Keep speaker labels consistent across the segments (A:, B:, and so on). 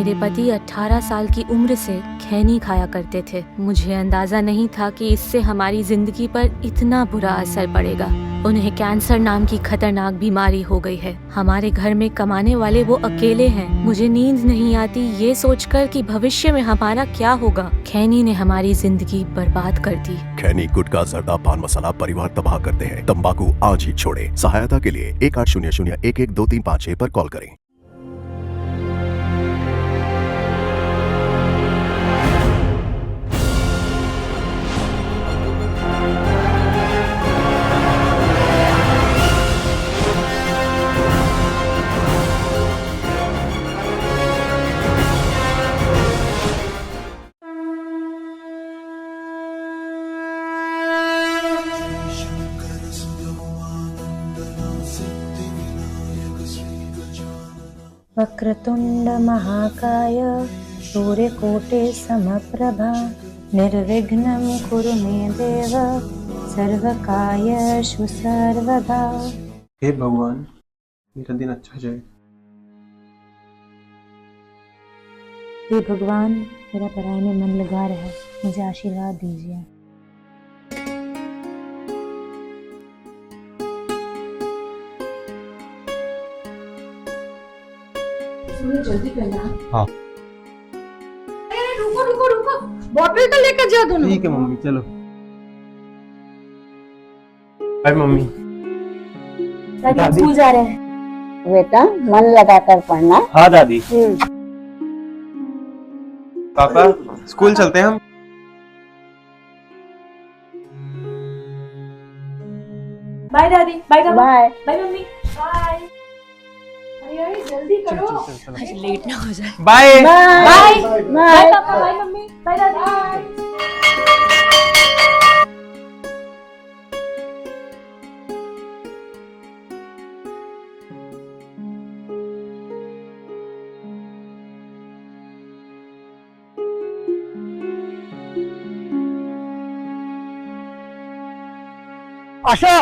A: मेरे पति 18 साल की उम्र से खैनी खाया करते थे। मुझे अंदाजा नहीं था कि इससे हमारी जिंदगी पर इतना बुरा असर पड़ेगा। उन्हें कैंसर नाम की खतरनाक बीमारी हो गई है। हमारे घर में कमाने वाले वो अकेले हैं। मुझे नींद नहीं आती ये सोचकर कि भविष्य में हमारा क्या होगा। खैनी ने हमारी जिंदगी बर्बाद कर दी।
B: खैनी, गुटखा, जर्दा, पान मसाला परिवार तबाह करते हैं। तंबाकू आज ही छोड़े। सहायता के लिए 1800-112356 पर कॉल करें।
C: वक्रतुंड महाकाय सूर्यकोटि समप्रभा निर्विघ्नं कुरु मे देव सर्वकार्येषु सर्वदा।
D: हे भगवान, मेरा दिन अच्छा जाए।
C: हे भगवान, मेरा पढ़ाई में मन लगा रहा है, मुझे आशीर्वाद दीजिए।
E: जल्दी करना।
D: हाँ
E: रुको रुको रुको, बॉटल तो लेकर जा दोनों।
D: ठीक है मम्मी, चलो। Bye mummy.
C: दादी स्कूल जा रहे हैं।
F: बेटा मन लगाकर पढ़ना।
D: हाँ दादी। पापा स्कूल चलते हैं हम।
E: बाय दादी, बाय पापा,
F: बाय
E: बाय मम्मी, बाय। अरे जल्दी करो,
A: लेट ना हो जाए।
D: बाय
E: बाय
F: बाय
E: बाय पापा, बाय मम्मी, बाय दादी।
D: आशा,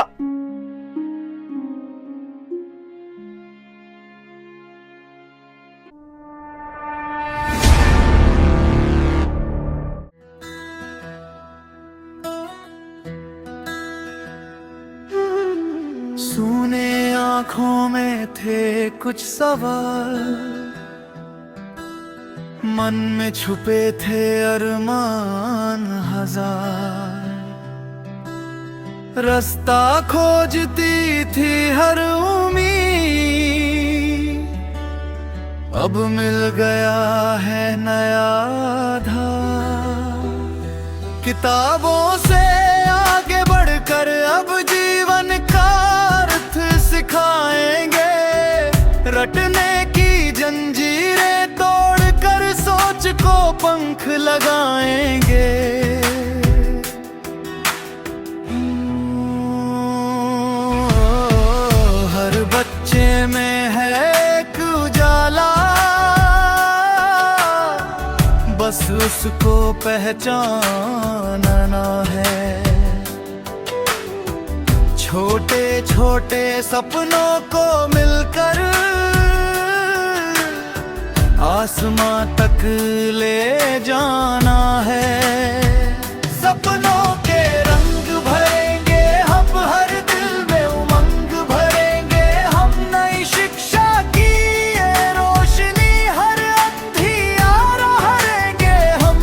G: सूने आँखों में थे कुछ सवाल, मन में छुपे थे अरमान हजार। रास्ता खोजती थी हर उम्मीद, अब मिल गया है नया आधार। किताबों से आगे बढ़कर अब जीवन का अर्थ सिखाएंगे, रटने की जंजीरें तोड़कर सोच को पंख लगाएंगे। हर बच्चे में है एक उजाला, बस उसको पहचानना है। छोटे छोटे सपनों को मिलकर आसमां तक ले जाना है। सपनों के रंग भरेंगे हम, हर दिल में उमंग भरेंगे हम। नई शिक्षा की ये रोशनी हर अंधियारा हरेंगे हम।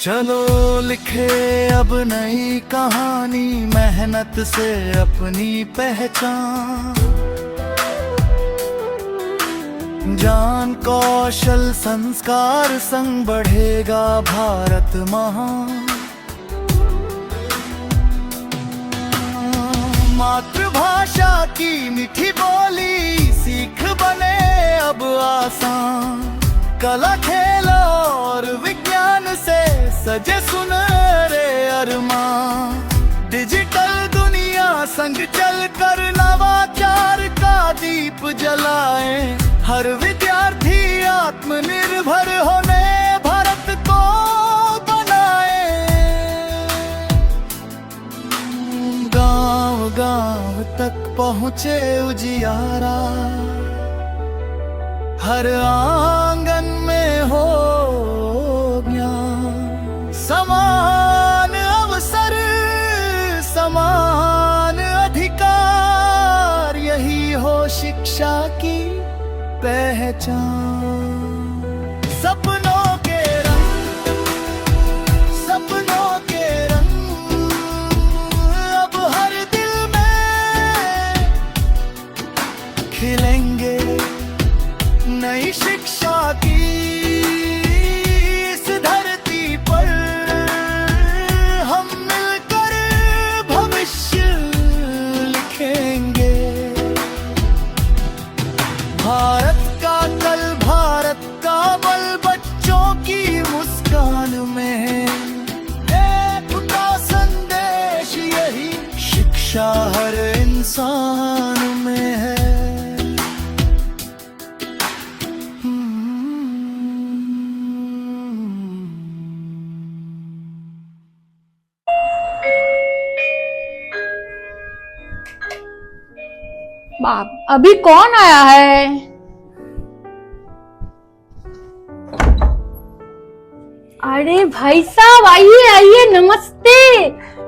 G: चलो लिखे अब नई कहानी, मेहनत से अपनी पहचान। ज्ञान कौशल संस्कार संग बढ़ेगा भारत महान। मातृभाषा की मीठी बोली सीख बने अब आसान। कला खेल और विज्ञान से सजे सुनहरे अरमान। डिजिटल दुनिया संग चलकर नवाचार का दीप जलाएं। हर विद्यार्थी आत्मनिर्भर होने भारत को पहुँचे उजियारा, हर आंगन में हो ज्ञान। समान अवसर समान अधिकार, यही हो शिक्षा की पहचान। सपनों के रंग, सपनों के रंग अब हर दिल में खिलेंगे। नई शिक्षा की इस धरती पर हम मिलकर भविष्य लिखेंगे। भारत का कल, भारत का बल बच्चों की मुस्कान में है। एक का संदेश यही, शिक्षा हर इंसान में है।
E: बाप, अभी कौन आया है? अरे भाई साहब, आइए आइए, नमस्ते।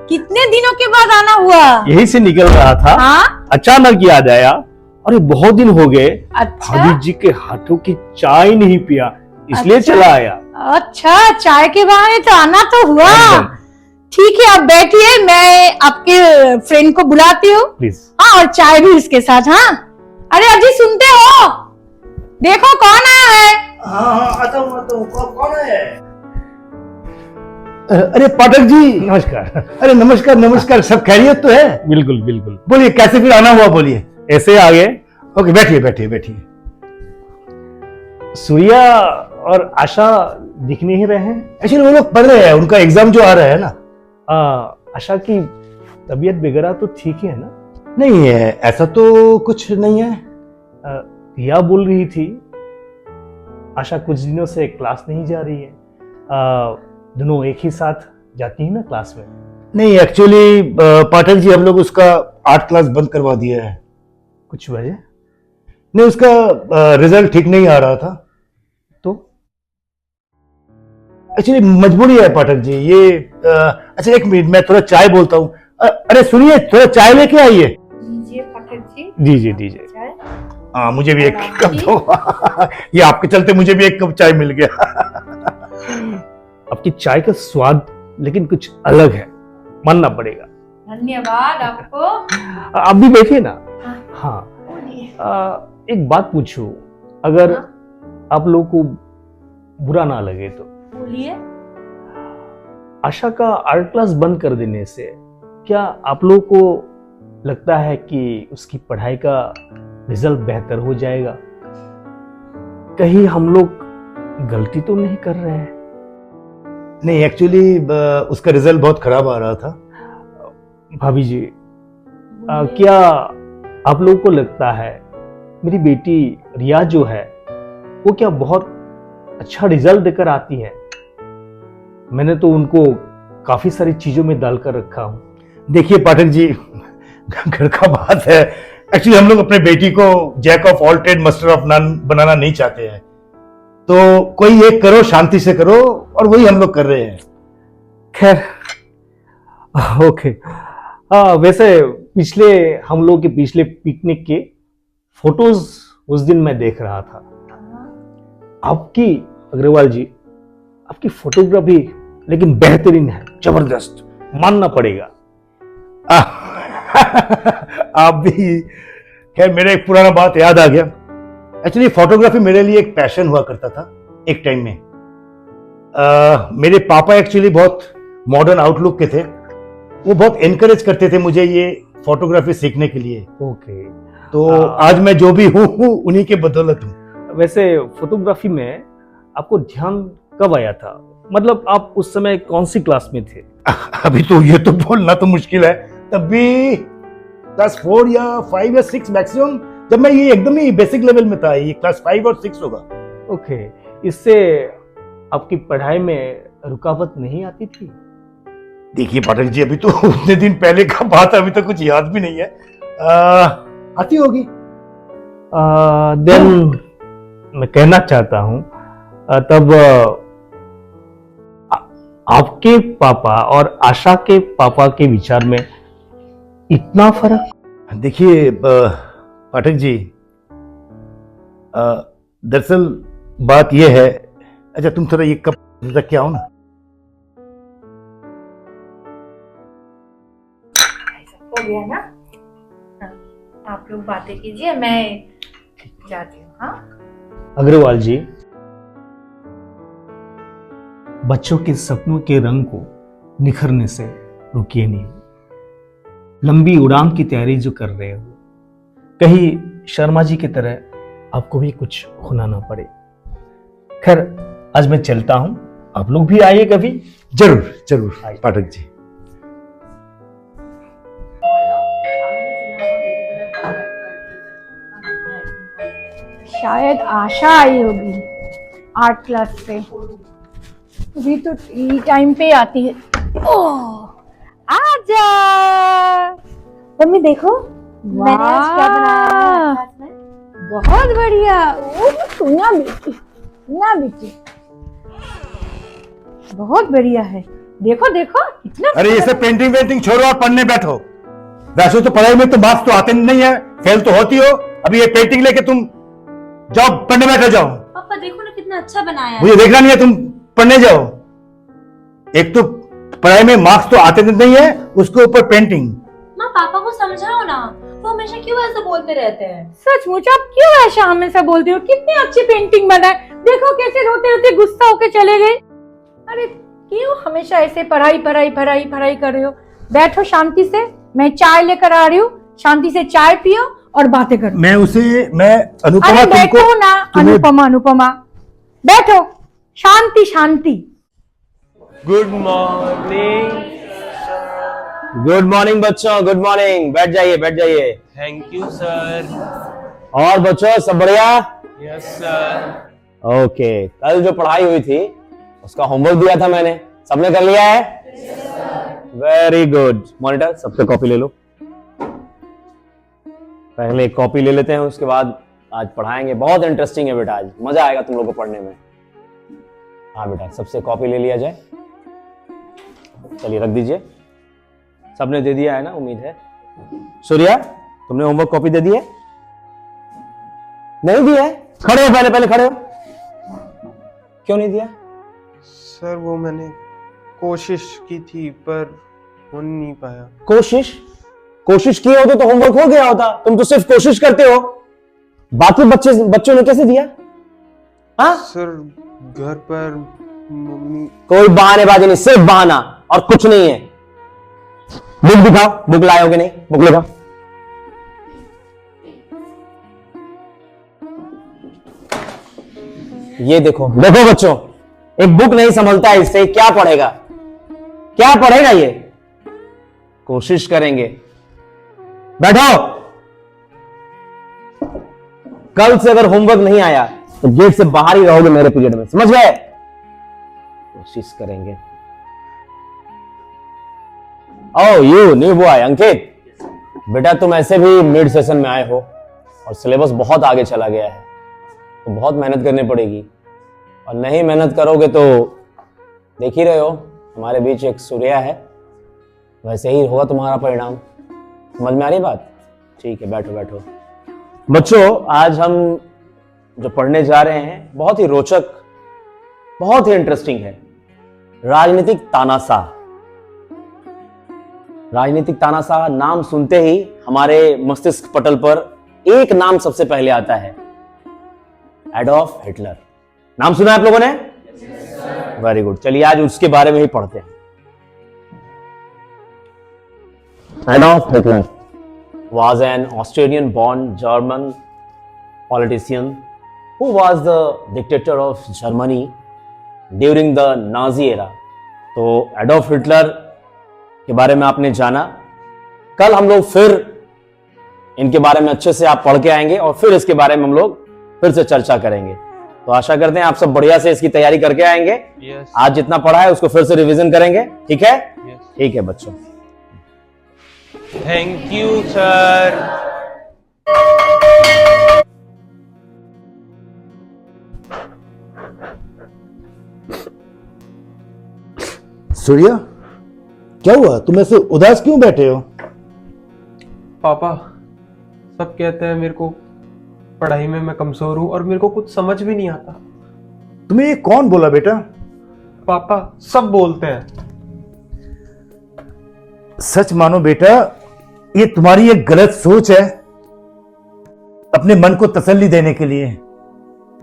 E: कितने दिनों के बाद आना हुआ?
H: यही से निकल रहा था।
E: हाँ?
H: अचानक याद आया, अरे बहुत दिन हो गए
E: अच्छा,
H: भाभी जी के हाथों की चाय नहीं पिया, इसलिए
E: अच्छा।
H: चला आया।
E: अच्छा, चाय के बहाने तो आना तो हुआ।
H: एकदम।
E: ठीक है, आप बैठिए, मैं आपके फ्रेंड को बुलाती हूँ।
H: प्लीज।
E: हाँ, और चाय भी उसके साथ। हाँ, अरे अजी सुनते हो? देखो कौन आया है।
H: हाँ, आता हूँ। कौन है? अरे पाठक जी, नमस्कार। अरे नमस्कार नमस्कार, सब खैरियत तो है? बिल्कुल बिल्कुल। बोलिए, कैसे फिर आना हुआ, बोलिए। ऐसे आ गए? ओके, बैठिए बैठिए बैठिए। सूर्या और आशा दिख नहीं रहे हैं। एक्चुअली वो लोग पढ़ रहे हैं, उनका एग्जाम जो आ रहा है ना। आशा की तबीयत वगैरह तो ठीक ही है ना? नहीं है, ऐसा तो कुछ नहीं है। रिया बोल रही थी आशा कुछ दिनों से क्लास नहीं जा रही है। दोनों एक ही साथ जाती है ना क्लास में? नहीं, एक्चुअली पाठक जी, हम लोग उसका आर्ट क्लास बंद करवा दिया है। कुछ वजह? नहीं, उसका रिजल्ट ठीक नहीं आ रहा था, तो एक्चुअली मजबूरी है पाठक जी ये। अच्छा एक मिनट, मैं थोड़ा चाय बोलता हूँ। अरे सुनिए, थोड़ा चाय लेके आइए।
E: दीजिए पाठक जी।
H: दीजिए दीजिए। हाँ, मुझे भी एक कप दो। ये आपके चलते मुझे भी एक कप चाय मिल गया। आपकी चाय का स्वाद लेकिन कुछ अलग है, मानना पड़ेगा।
E: धन्यवाद आपको।
H: आप भी बैठिए ना। हाँ, एक बात पूछूं, अगर आप लोगों को बुरा ना लगे तो?
E: बोलिए।
H: आशा का आर्ट क्लास बंद कर देने से क्या आप लोगों को लगता है कि उसकी पढ़ाई का रिजल्ट बेहतर हो जाएगा? कहीं हम लोग गलती तो नहीं कर रहे हैं? नहीं, एक्चुअली उसका रिजल्ट बहुत खराब आ रहा था। भाभी जी, क्या आप लोगों को लगता है मेरी बेटी रिया जो है वो क्या बहुत अच्छा रिजल्ट देकर आती है? मैंने तो उनको काफी सारी चीजों में डालकर रखा हूं। देखिए पाठक जी, घर का बात है। एक्चुअली हम लोग अपने बेटी को jack of all trade master of none बनाना नहीं चाहते हैं, तो कोई एक करो, शांति से करो, और वही हम लोग कर रहे हैं। खैर, ओके। वैसे हम लोग के पिछले पिकनिक के फोटोज उस दिन मैं देख रहा था। आपकी, अग्रवाल जी, आपकी फोटोग्राफी लेकिन बेहतरीन है, जबरदस्त, मानना पड़ेगा। आप भी। खैर, मेरा एक पुराना बात याद आ गया। एक्चुअली फोटोग्राफी मेरे लिए एक पैशन हुआ करता था एक टाइम में। मेरे पापा एक्चुअली बहुत मॉडर्न आउटलुक के थे, वो बहुत एनकरेज करते थे मुझे ये फोटोग्राफी सीखने के लिए। ओके। तो आज मैं जो भी हूँ उन्हीं के बदौलत हूँ। वैसे फोटोग्राफी में आपको ध्यान कब आया था? मतलब आप उस समय कौन सी क्लास में थे? अभी तो ये तो बोलना तो मुश्किल है। तब भी क्लास 4 या 5 या 6 मैक्सिमम, जब मैं ये एकदम ही बेसिक लेवल में था। ये क्लास 5 और 6 होगा। ओके। इससे आपकी पढ़ाई में रुकावट नहीं आती थी? देखिए पाठक जी, अभी तो उतने दिन पहले का बात है, अभी तो कुछ याद भी नहीं है।
I: आती होगी।
H: देन मैं कहना चाहता हूं तब आपके पापा और आशा के पापा के विचार में इतना फर्क?
I: देखिए पाठक जी, दरअसल बात यह है, अच्छा तुम थोड़ा ये कप रख के आओ ना।
E: हो गया ना? हाँ, आप लोग बातें कीजिए, मैं जाती हूँ। हाँ
H: अग्रवाल जी, बच्चों के सपनों के रंग को निखरने से रुकिए नहीं। लंबी उड़ान की तैयारी जो कर रहे हो, कहीं शर्मा जी की तरह आपको भी कुछ होना ना पड़े। खैर आज मैं चलता हूं, आप लोग भी आइए कभी।
I: जरूर जरूर पाठक जी।
E: शायद आशा आई होगी आर्ट क्लास से, अभी तो टी टाइम पे आती है। ओह आजा
C: मम्मी देखो मैंने आज क्या बनाया क्लास में।
E: बहुत बढ़िया। ओह सुना बेटी बहुत बढ़िया है। देखो देखो कितना।
I: अरे ये सब पेंटिंग वेंटिंग छोड़ो और पढ़ने बैठो। वैसे तो पढ़ाई में तो मार्क्स तो आते नहीं है, फेल तो होती हो। अभी ये पेंटिंग लेके तुम जाओ, पढ़ने बैठो जाओ।
A: पापा देखो ना कितना अच्छा बनाया है।
I: मुझे देखना नहीं है, तुम पढ़ने जाओ। एक तो पढ़ाई में मार्क्स तो आते नहीं है, उसके ऊपर पेंटिंग।
A: माँ पापा को समझाओ ना, वो हमेशा क्यों ऐसा बोलते रहते हैं।
E: सचमुच आप क्यों ऐसा हमेशा बोलते हो? कितनी अच्छी पेंटिंग बनाए, देखो कैसे रोते रोते गुस्सा होके चले गए। अरे क्यों हमेशा ऐसे पढ़ाई पढ़ाई पढ़ाई पढ़ाई कर रहे हो? बैठो शांति से, मैं चाय लेकर आ रही हूँ, शांति से चाय पियो और बातें करो।
I: मैं अनुपमा
E: अरे बैठो
I: तुमको
E: ना, अनुपमा बैठो, शांति शांति।
J: Good morning. गुड मॉर्निंग बच्चों, गुड मॉर्निंग। बैठ जाइए बैठ जाइए।
D: Thank you sir.
J: और बच्चों सब बढ़िया?
D: Yes sir.
J: ओके, कल जो पढ़ाई हुई थी उसका होमवर्क दिया था मैंने, सबने कर लिया है? Very good. मॉनिटर सबसे कॉपी ले लो। पहले एक कॉपी ले लेते हैं, उसके बाद आज पढ़ाएंगे। बहुत इंटरेस्टिंग है बेटा, आज मजा आएगा तुम लोगों को पढ़ने में। हाँ बेटा, सबसे कॉपी ले लिया जाए। चलिए रख दीजिए। सबने दे दिया है ना, उम्मीद है। सूर्या तुमने होमवर्क कॉपी दे दी है? नहीं दिया है? खड़े हो, पहले खड़े हो। क्यों नहीं दिया?
D: सर वो मैंने कोशिश की थी पर हो नहीं पाया।
J: कोशिश किए होते तो होमवर्क हो गया होता। तुम तो सिर्फ कोशिश करते हो। बाकी बच्चों ने कैसे दिया? हाँ
D: सर घर पर मम्मी।
J: कोई बहानेबाजी नहीं, सिर्फ बहाना और कुछ नहीं है। बुक दिखाओ, बुक लाए होगे नहीं? बुक दिखाओ। ये देखो बच्चों, एक बुक नहीं संभलता है, इससे क्या पढ़ेगा? क्या पढ़ेगा ये? कोशिश करेंगे। बैठो। कल से अगर होमवर्क नहीं आया तो गेट से बाहर ही रहोगे मेरे पीरियड में, समझ गए? कोशिश करेंगे। ओह यू न्यू बॉय अंकित, बेटा तुम ऐसे भी मिड सेशन में आए हो और सिलेबस बहुत आगे चला गया है, तो बहुत मेहनत करनी पड़ेगी। और नहीं मेहनत करोगे तो देख ही रहे हो, हमारे बीच एक सूर्या है, वैसे ही होगा तुम्हारा परिणाम। समझ में आ रही बात? ठीक है, बैठो बैठो। बच्चों आज हम जो पढ़ने जा रहे हैं बहुत ही रोचक, बहुत ही इंटरेस्टिंग है। राजनीतिक तानाशाह। राजनीतिक तानाशाह नाम सुनते ही हमारे मस्तिष्क पटल पर एक नाम सबसे पहले आता है, एडोल्फ हिटलर। नाम सुना है आप लोगों ने? Very good. चलिए आज उसके बारे में ही पढ़ते हैं। Adolf Hitler was an Australian-born German politician who was the dictator of Germany during the Nazi era. तो एडोल्फ हिटलर के बारे में आपने जाना। कल हम लोग फिर इनके बारे में अच्छे से आप पढ़ के आएंगे और फिर इसके बारे में हम लोग फिर से चर्चा करेंगे। तो आशा करते हैं आप सब बढ़िया से इसकी तैयारी करके आएंगे। आज जितना पढ़ा है उसको फिर से रिवीजन करेंगे, ठीक है? ठीक है बच्चों।
D: Thank you sir.
I: सूर्या, क्या हुआ? तुम ऐसे उदास क्यों बैठे हो?
D: पापा, सब कहते हैं मेरे को पढ़ाई में मैं कमजोर हूं और मेरे को कुछ समझ भी नहीं आता।
I: तुम्हें ये कौन बोला बेटा?
D: पापा, सब बोलते हैं।
I: सच मानो बेटा, ये तुम्हारी एक गलत सोच है अपने मन को तसल्ली देने के लिए।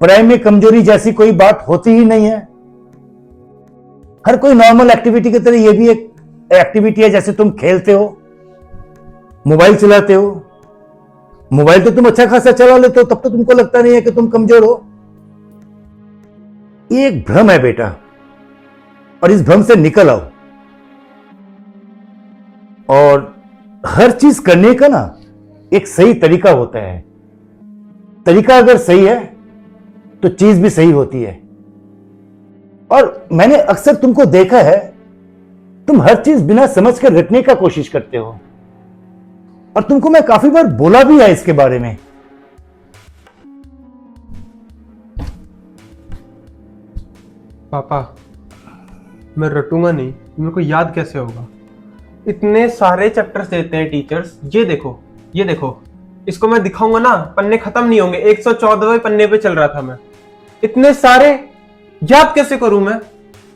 I: पढ़ाई में कमजोरी जैसी कोई बात होती ही नहीं है। हर कोई नॉर्मल एक्टिविटी की तरह ये भी एक एक्टिविटी है। जैसे तुम खेलते हो, मोबाइल चलाते हो, मोबाइल तो तुम अच्छा खासा चला लेते हो, तब तो तुमको लगता नहीं है कि तुम कमजोर हो। ये एक भ्रम है बेटा, और इस भ्रम से निकल आओ। और हर चीज करने का ना एक सही तरीका होता है। तरीका अगर सही है तो चीज भी सही होती है। और मैंने अक्सर तुमको देखा है, तुम हर चीज बिना समझ कर रटने का कोशिश करते हो। और तुमको मैं काफी बार बोला भी है इसके बारे में।
D: पापा, मैं रटूंगा नहीं, मेरे को याद कैसे होगा? इतने सारे चैप्टर्स देते हैं टीचर्स। ये देखो, ये देखो, इसको मैं दिखाऊंगा ना, पन्ने खत्म नहीं होंगे। 114वें पन्ने पे चल रहा था मैं। इतने सारे याद कैसे करूं मैं?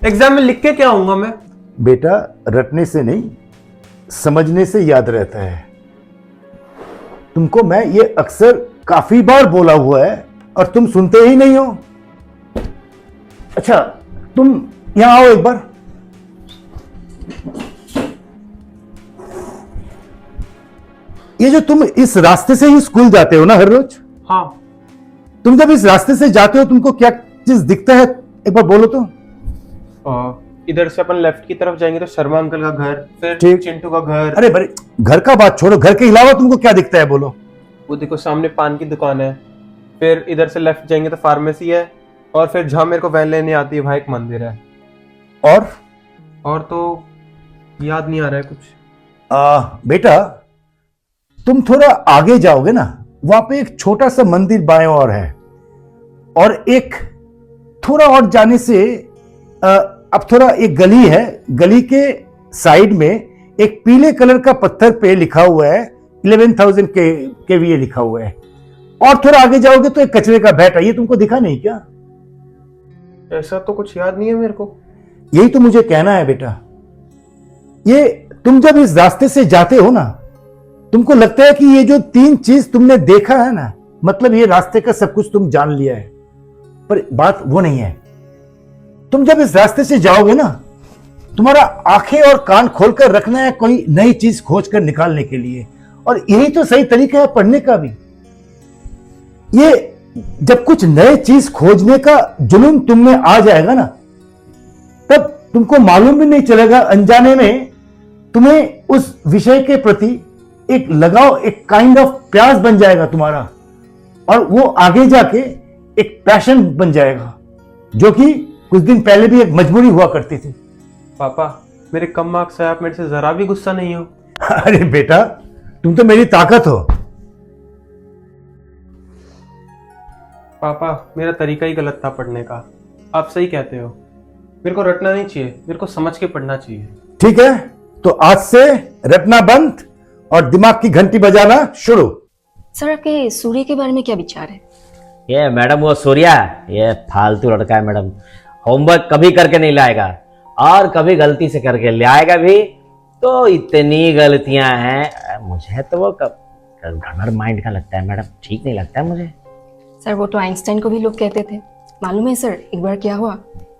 D: एग्जाम में लिख के क्या आऊंगा मैं?
I: बेटा, रटने से नहीं, समझने से याद रहता है। तुमको मैं ये अक्सर काफी बार बोला हुआ है और तुम सुनते ही नहीं हो। अच्छा, तुम यहां आओ एक बार। ये जो तुम इस रास्ते से ही स्कूल जाते हो ना हर रोज?
D: हाँ।
I: तुम जब इस रास्ते से जाते हो, तुमको क्या चीज दिखता है? एक बार बोलो तो।
D: इधर से अपन लेफ्ट की तरफ जाएंगे तो शर्मा अंकल का घर, फिर
I: ठीक।
D: चिंटू का घर।
I: अरे बड़े, घर का बात छोड़ो, घर के अलावा तुमको क्या दिखता है बोलो?
D: वो देखो, सामने पान की दुकान है। फिर इधर से लेफ्ट जाएंगे तो फार्मेसी है, और फिर जहां मेरे को वैन लेने आती है वहां एक मंदिर है।
I: और
D: तो याद नहीं आ रहा है कुछ।
I: बेटा, तुम थोड़ा आगे जाओगे ना, वहां पे एक छोटा सा मंदिर बाएं ओर है, और एक थोड़ा और जाने से अब थोड़ा एक गली है। गली के साइड में एक पीले कलर का पत्थर पे लिखा हुआ है 11,000 केवीए लिखा हुआ है। और थोड़ा आगे जाओगे तो एक कचरे का बैट है। ये तुमको दिखा नहीं क्या?
D: ऐसा तो कुछ याद नहीं है मेरे को।
I: यही तो मुझे कहना है बेटा। ये तुम जब इस रास्ते से जाते हो ना, तुमको लगता है कि ये जो 3 चीज तुमने देखा है ना, मतलब ये रास्ते का सब कुछ तुम जान लिया है। पर बात वो नहीं है। तुम जब इस रास्ते से जाओगे ना, तुम्हारा आंखें और कान खोलकर रखना है कोई नई चीज खोज कर निकालने के लिए। और यही तो सही तरीका है पढ़ने का भी। ये जब कुछ नए चीज खोजने का जुनून तुम में आ जाएगा ना, तब तुमको मालूम भी नहीं चलेगा, अनजाने में तुम्हें उस विषय के प्रति एक लगाव, एक काइंड ऑफ प्यास बन जाएगा तुम्हारा। और वो आगे जाके एक पैशन बन जाएगा, जो कि कुछ दिन पहले भी एक मजबूरी हुआ करती थी।
D: पापा, मेरे कम मार्क्स है, आप मेरे से जरा भी गुस्सा नहीं हो?
I: अरे बेटा, तुम तो मेरी ताकत हो।
D: पापा, मेरा तरीका ही गलत था पढ़ने का। आप सही कहते हो, मेरे को रटना नहीं चाहिए, मेरे को समझ के पढ़ना चाहिए।
I: ठीक है, तो आज से रटना बंद और दिमाग की घंटी बजाना शुरू।
K: सर, आपके सूर्य के बारे में क्या विचार है?
L: ये मैडम, वो सूर्या ये फालतू लड़का है मैडम। होमवर्क कभी करके नहीं लाएगा, और कभी गलती से करके ले आएगा भी तो इतनी गलतियां हैं। मुझे तो वो गड़बड़ माइंड का लगता है मैडम, ठीक नहीं लगता है मुझे।
K: सर, वो तो आइंस्टाइन को भी लोग कहते थे। मालूम है सर, एक बार क्या हुआ,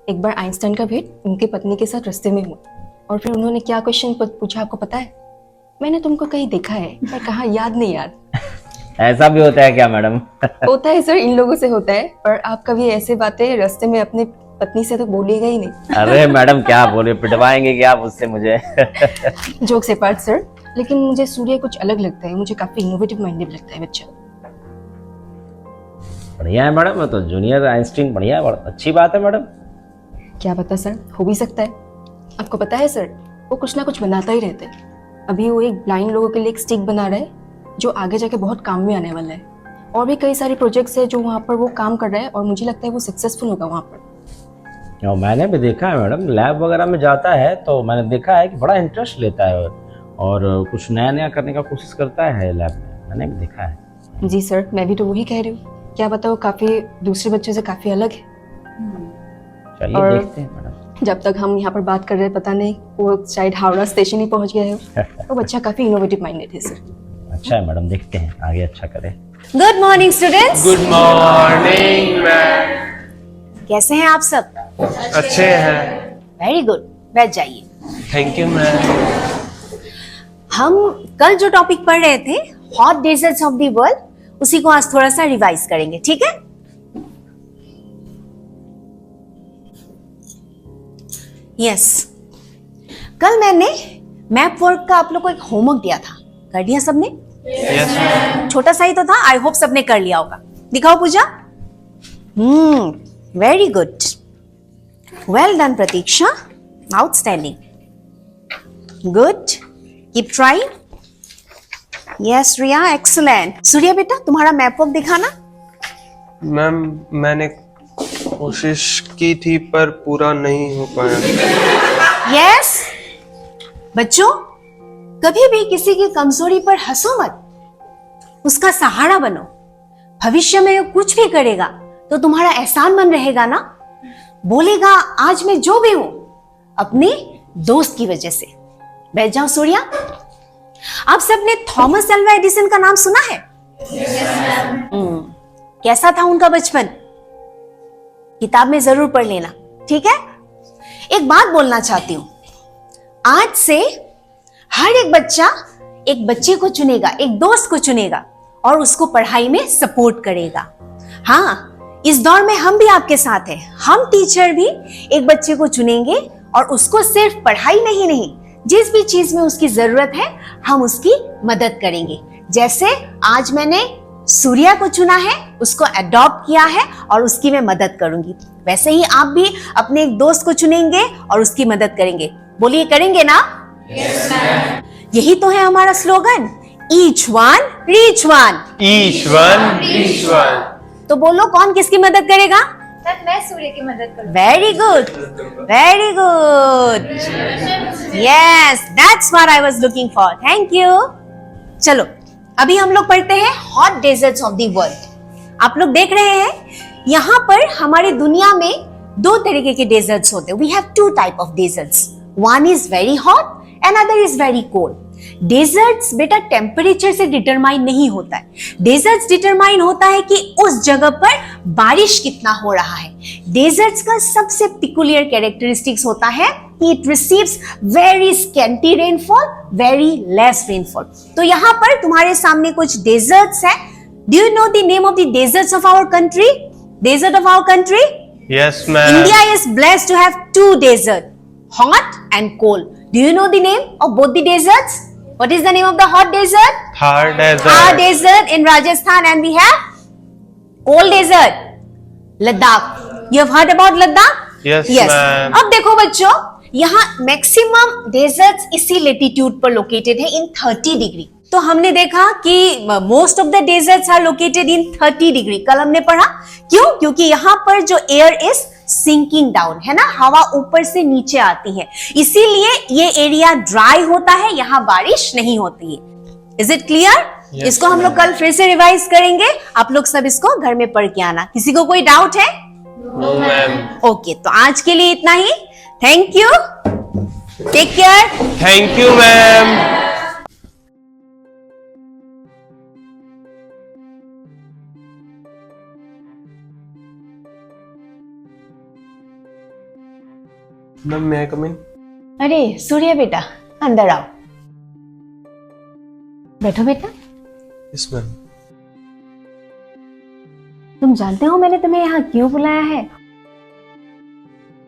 K: एक बार आइंस्टाइन का भेंट उनकी पत्नी के साथ रास्ते में हुआ, और फिर उन्होंने क्या क्वेश्चन पूछा आपको पता है? मैंने तुमको कहीं देखा है, पर कहाँ याद नहीं यार।
L: ऐसा भी होता है क्या मैडम?
K: होता है सर, इन लोगों से होता है। पर आप कभी ऐसे बातें रास्ते में अपने पत्नी से तो बोलिएगा ही नहीं।
L: अरे मैडम, क्या बोले, पिटवाएंगे क्या मुझसे मुझे?
K: जोक से पार्ट सर, लेकिन मुझे सूर्य कुछ अलग लगता है। मुझे काफी इनोवेटिव माइंडेड लगता है बच्चा।
L: बढ़िया है मैडम, तो जूनियर आइंस्टीन बढ़िया है, अच्छी बात है मैडम।
K: क्या पता सर, हो भी सकता है। आपको पता है सर, वो कुछ ना कुछ बनाता ही रहता है। अभी वो एक ब्लाइंड लोगों के लिए एक स्टिक बना रहा है जो आगे जाके बहुत काम में आने वाला है। और भी कई सारे प्रोजेक्ट्स है जो वहाँ पर वो काम कर रहा है और मुझे लगता है वो सक्सेसफुल होगा वहाँ पर।
L: और मैंने भी देखा है मैडम, लैब वगैरह में जाता है तो मैंने देखा है कि बड़ा इंटरेस्ट लेता है और कुछ नया नया करने का कोशिश करता है लैब में, मैंने भी देखा है।
K: जी सर, मैं भी तो वही कह रही हूँ, क्या पता वो काफ़ी दूसरे बच्चों से काफ़ी अलग है।
L: चलिए
K: और
L: देखते हैं मैडम।
K: जब तक हम यहाँ पर बात कर रहे हैं पता नहीं वो शायद हावड़ा स्टेशन ही पहुँच गया है। वो बच्चा काफ़ी इनोवेटिव माइंडेड है सर।
L: अच्छा है मैडम, देखते हैं आगे अच्छा करे।
M: Good morning students.
D: Good morning ma'am.
M: कैसे हैं आप सब?
D: अच्छे हैं।
M: वेरी गुड, बैठ जाइए।
D: Thank you ma'am.
M: हम कल जो टॉपिक पढ़ रहे थे hot desserts of the world, उसी को आज थोड़ा सा रिवाइज करेंगे, ठीक है? यस, कल मैंने मैप वर्क का आप लोग को एक होमवर्क दिया था, कर दिया सबने?
D: Yes ma'am.
M: छोटा सा ही तो था, आई होप सबने कर लिया होगा। दिखाओ Pooja. Very good, well done Pratiksha, outstanding, good, keep trying. Yes Riya, excellent. Surya बेटा तुम्हारा मैप वर्क दिखाना।
D: मैम मैंने कोशिश की थी पर पूरा नहीं हो पाया।
M: यस बच्चों, कभी भी किसी की कमजोरी पर हंसो मत, उसका सहारा बनो। भविष्य में वो कुछ भी करेगा तो तुम्हारा एहसान मन रहेगा ना, बोलेगा आज मैं जो भी हूं अपने दोस्त की वजह से। बैठ जाओ सूर्या। आप सबने थॉमस अल्वा एडिसन का नाम सुना है? कैसा था उनका बचपन? किताब में जरूर पढ़ लेना, ठीक है? एक बात बोलना चाहती हूं, आज से हर एक बच्चा एक बच्चे को चुनेगा, एक दोस्त को चुनेगा और उसको पढ़ाई में सपोर्ट करेगा। हाँ, इस दौर में हम भी आपके साथ हैं। हम टीचर भी एक बच्चे को चुनेंगे और उसको सिर्फ पढ़ाई में ही नहीं, जिस भी चीज में उसकी जरूरत है हम उसकी मदद करेंगे। जैसे आज मैंने सूर्या को चुना है, उसको अडॉप्ट किया है और उसकी मैं मदद करूंगी, वैसे ही आप भी अपने एक दोस्त को चुनेंगे और उसकी मदद करेंगे। बोलिए, करेंगे ना? Yes, यही तो है हमारा slogan, each one reach one.
D: Each one reach one.
M: तो बोलो, कौन किसकी मदद करेगा?
C: मैं सूर्य की मदद करूंगी।
M: Very good, very good. Yes, that's what I was looking for. Thank you. चलो अभी हम लोग पढ़ते हैं hot desserts of the world. आप लोग देख रहे हैं यहाँ पर हमारी दुनिया में दो तरीके के डेजर्ट्स होते हैं। We have two type of deserts, one is very hot, another is very cold. Deserts बेटा टेम्परेचर से डिटरमाइन नहीं होता है, डेजर्ट्स डिटरमाइन होता है कि उस जगह पर बारिश कितना हो रहा है। डेजर्ट्स का सबसे पिकुलियर कैरेक्टरिस्टिक्स होता है कि it receives very scanty rainfall, very less rainfall. तो यहाँ पर तुम्हारे सामने कुछ डेजर्ट्स हैं। Do you know the name of the deserts of our country? Desert of our country?
D: Yes ma'am.
M: India is blessed to have two deserts, hot and cold. Do you know the name of both the deserts? What is the name of the hot desert?
D: Thar desert.
M: Thar desert in Rajasthan, and we have cold desert, Ladakh. You have heard about Ladakh?
D: Yes, ma'am.
M: अब देखो बच्चों, यहाँ maximum deserts इसी latitude पर located है in 30 degree. तो हमने देखा कि most of the deserts are located in 30 degree. कल हमने पढ़ा क्यों? क्योंकि यहाँ पर जो एयर इज सिंकिंग डाउन है ना, हवा ऊपर से नीचे आती है, इसीलिए ये एरिया ड्राई होता है, यहाँ बारिश नहीं होती है। Is it clear? इसको हम लोग कल फिर से रिवाइज करेंगे। आप लोग सब इसको घर में पढ़ के आना। किसी को कोई डाउट है?
D: No ma'am.
M: ओके, तो आज के लिए इतना ही। Thank you, take care.
D: Thank you ma'am. Ma'am मैं कम इन?
M: अरे सूर्य बेटा, अंदर आओ, बैठो बेटा।
D: Yes ma'am.
M: तुम जानते हो मैंने तुम्हें यहाँ क्यों बुलाया है?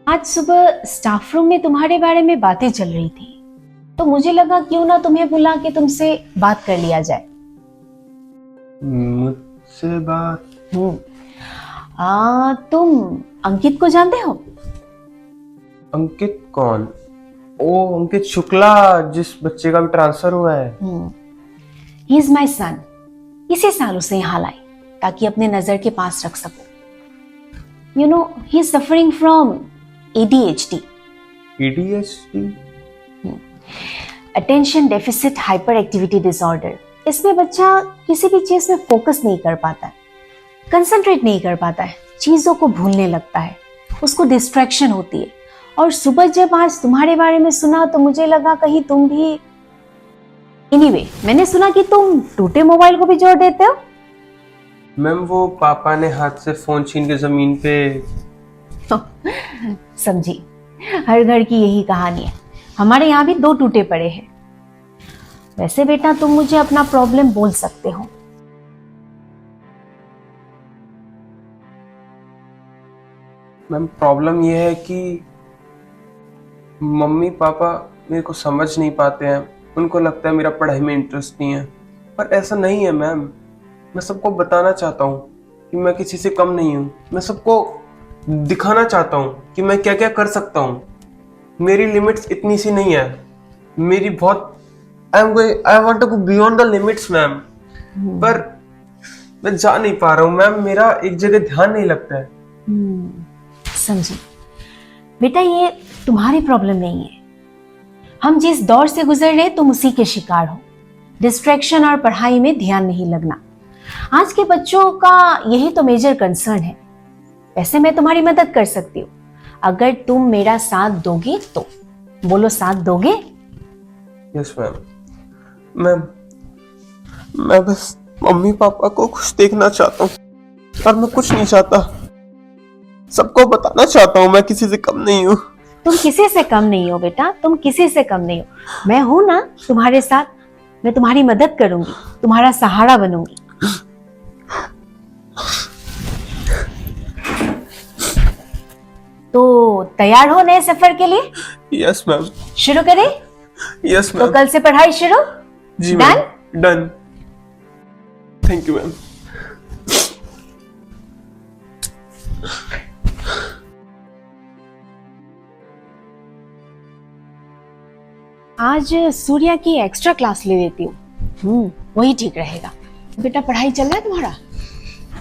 M: आज सुबह स्टाफ रूम में तुम्हारे बारे में बातें चल रही थी, तो मुझे लगा क्यों ना तुम्हें बुला के तुमसे बात कर लिया जाए।
D: मुझसे बात?
M: तुम अंकित को जानते हो?
D: अंकित कौन? ओ अंकित शुक्ला, जिस बच्चे का भी ट्रांसफर हुआ है।
M: ही इज माई सन। इसी साल उसे यहाँ लाई ताकि अपने नजर के पास रख सकूं। You know he is suffering from ADHD, attention deficit hyper activity disorder. इसमें बच्चा किसी भी चीज में फोकस नहीं कर पाता है, कंसंट्रेट नहीं कर पाता है, चीजों को भूलने लगता है, उसको डिस्ट्रैक्शन होती है। और सुबह जब आज तुम्हारे बारे में सुना तो मुझे लगा कहीं तुम भी। एनीवे, मैंने सुना कि तुम टूटे मोबाइल को भी जोड़ देते हो।
D: मैम वो पापा ने हाथ से फोन छीन के जमीन पे।
M: समझी, हर घर की यही कहानी है। हमारे यहाँ भी 2 टूटे पड़े हैं। वैसे बेटा तुम मुझे अपना प्रॉब्लम बोल सकते हो।
D: मैम प्रॉब्लम ये है कि मम्मी पापा मेरे को समझ नहीं पाते हैं। उनको लगता है मेरा पढ़ाई में इंटरेस्ट नहीं है, पर ऐसा नहीं है मैम। मैं सबको बताना चाहता हूँ कि मैं किसी से कम नहीं हूँ। मैं सबको दिखाना चाहता हूँ कि मैं क्या क्या कर सकता हूँ। मेरी लिमिट्स इतनी सी नहीं है, मेरी बहुत I want to go beyond the limits ma'am, पर मैं जा नहीं पा रहा हूँ मैम। मेरा एक जगह ध्यान नहीं लगता है।
M: समझी बेटा, ये तुम्हारी प्रॉब्लम नहीं है। हम जिस दौर से गुजर रहे तुम उसी के शिकार हो। डिस्ट्रैक्शन और पढ़ाई में ध्यान नहीं लगना आज के बच्चों का यही तो मेजर कंसर्न है। वैसे मैं तुम्हारी मदद कर सकती हूँ अगर तुम मेरा साथ दोगे तो। बोलो, साथ दोगे?
D: Yes ma'am. मैं बस मम्मी पापा को खुश देखना चाहता हूँ और मैं कुछ नहीं चाहता। सबको बताना चाहता हूँ मैं किसी से कम नहीं हूँ।
M: तुम किसी से कम नहीं हो बेटा, तुम किसी से कम नहीं हो। मैं हूं ना तुम्हारे साथ। मैं तुम्हारी मदद करूंगी, तुम्हारा सहारा बनूंगी। तो तैयार हो नए सफर के लिए?
D: Yes ma'am.
M: शुरू करें?
D: Yes ma'am.
M: तो कल से पढ़ाई शुरू?
D: जी
M: done?
D: Done. Thank you ma'am.
M: आज सूर्या की एक्स्ट्रा क्लास ले लेती हूँ। वही ठीक रहेगा। बेटा पढ़ाई चल रहा है तुम्हारा?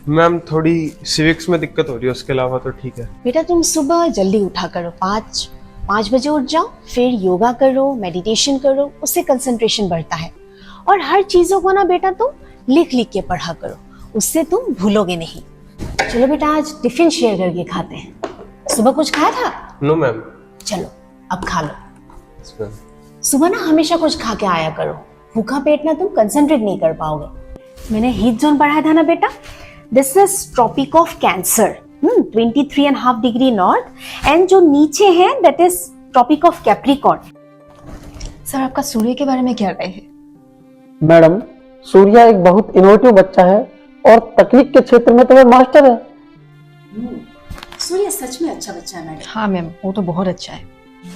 D: मैम थोड़ी सिविक्स में दिक्कत हो रही है, उसके अलावा तो ठीक है।
M: बेटा तुम सुबह जल्दी उठा करो, 5 बजे उठ जाओ, फिर योगा करो, मेडिटेशन करो, उससे कंसंट्रेशन बढ़ता है। और हर चीजों को ना बेटा तुम लिख लिख के पढ़ा करो, उससे तुम भूलोगे नहीं। चलो बेटा आज टिफिन शेयर करके खाते हैं। सुबह कुछ खाया था?
D: No ma'am.
M: चलो अब खा लो। सुबह ना हमेशा कुछ खा के आया करो, भूखा पेट ना तुम कंसंट्रेट नहीं कर पाओगे। मैंने हीट जोन पढ़ाया था ना बेटा। This is tropic of cancer, 23.5 degree north, and जो नीचे है that is tropic of capricorn.
K: Sir आपका सूर्य के बारे में क्या राय है?
N: मैडम सूर्या एक बहुत इनोवेटिव बच्चा है और तकनीक के क्षेत्र में तो वह मास्टर है।
M: सूर्य सच में अच्छा बच्चा है मैडम।
K: हाँ मैम, वो तो बहुत अच्छा है।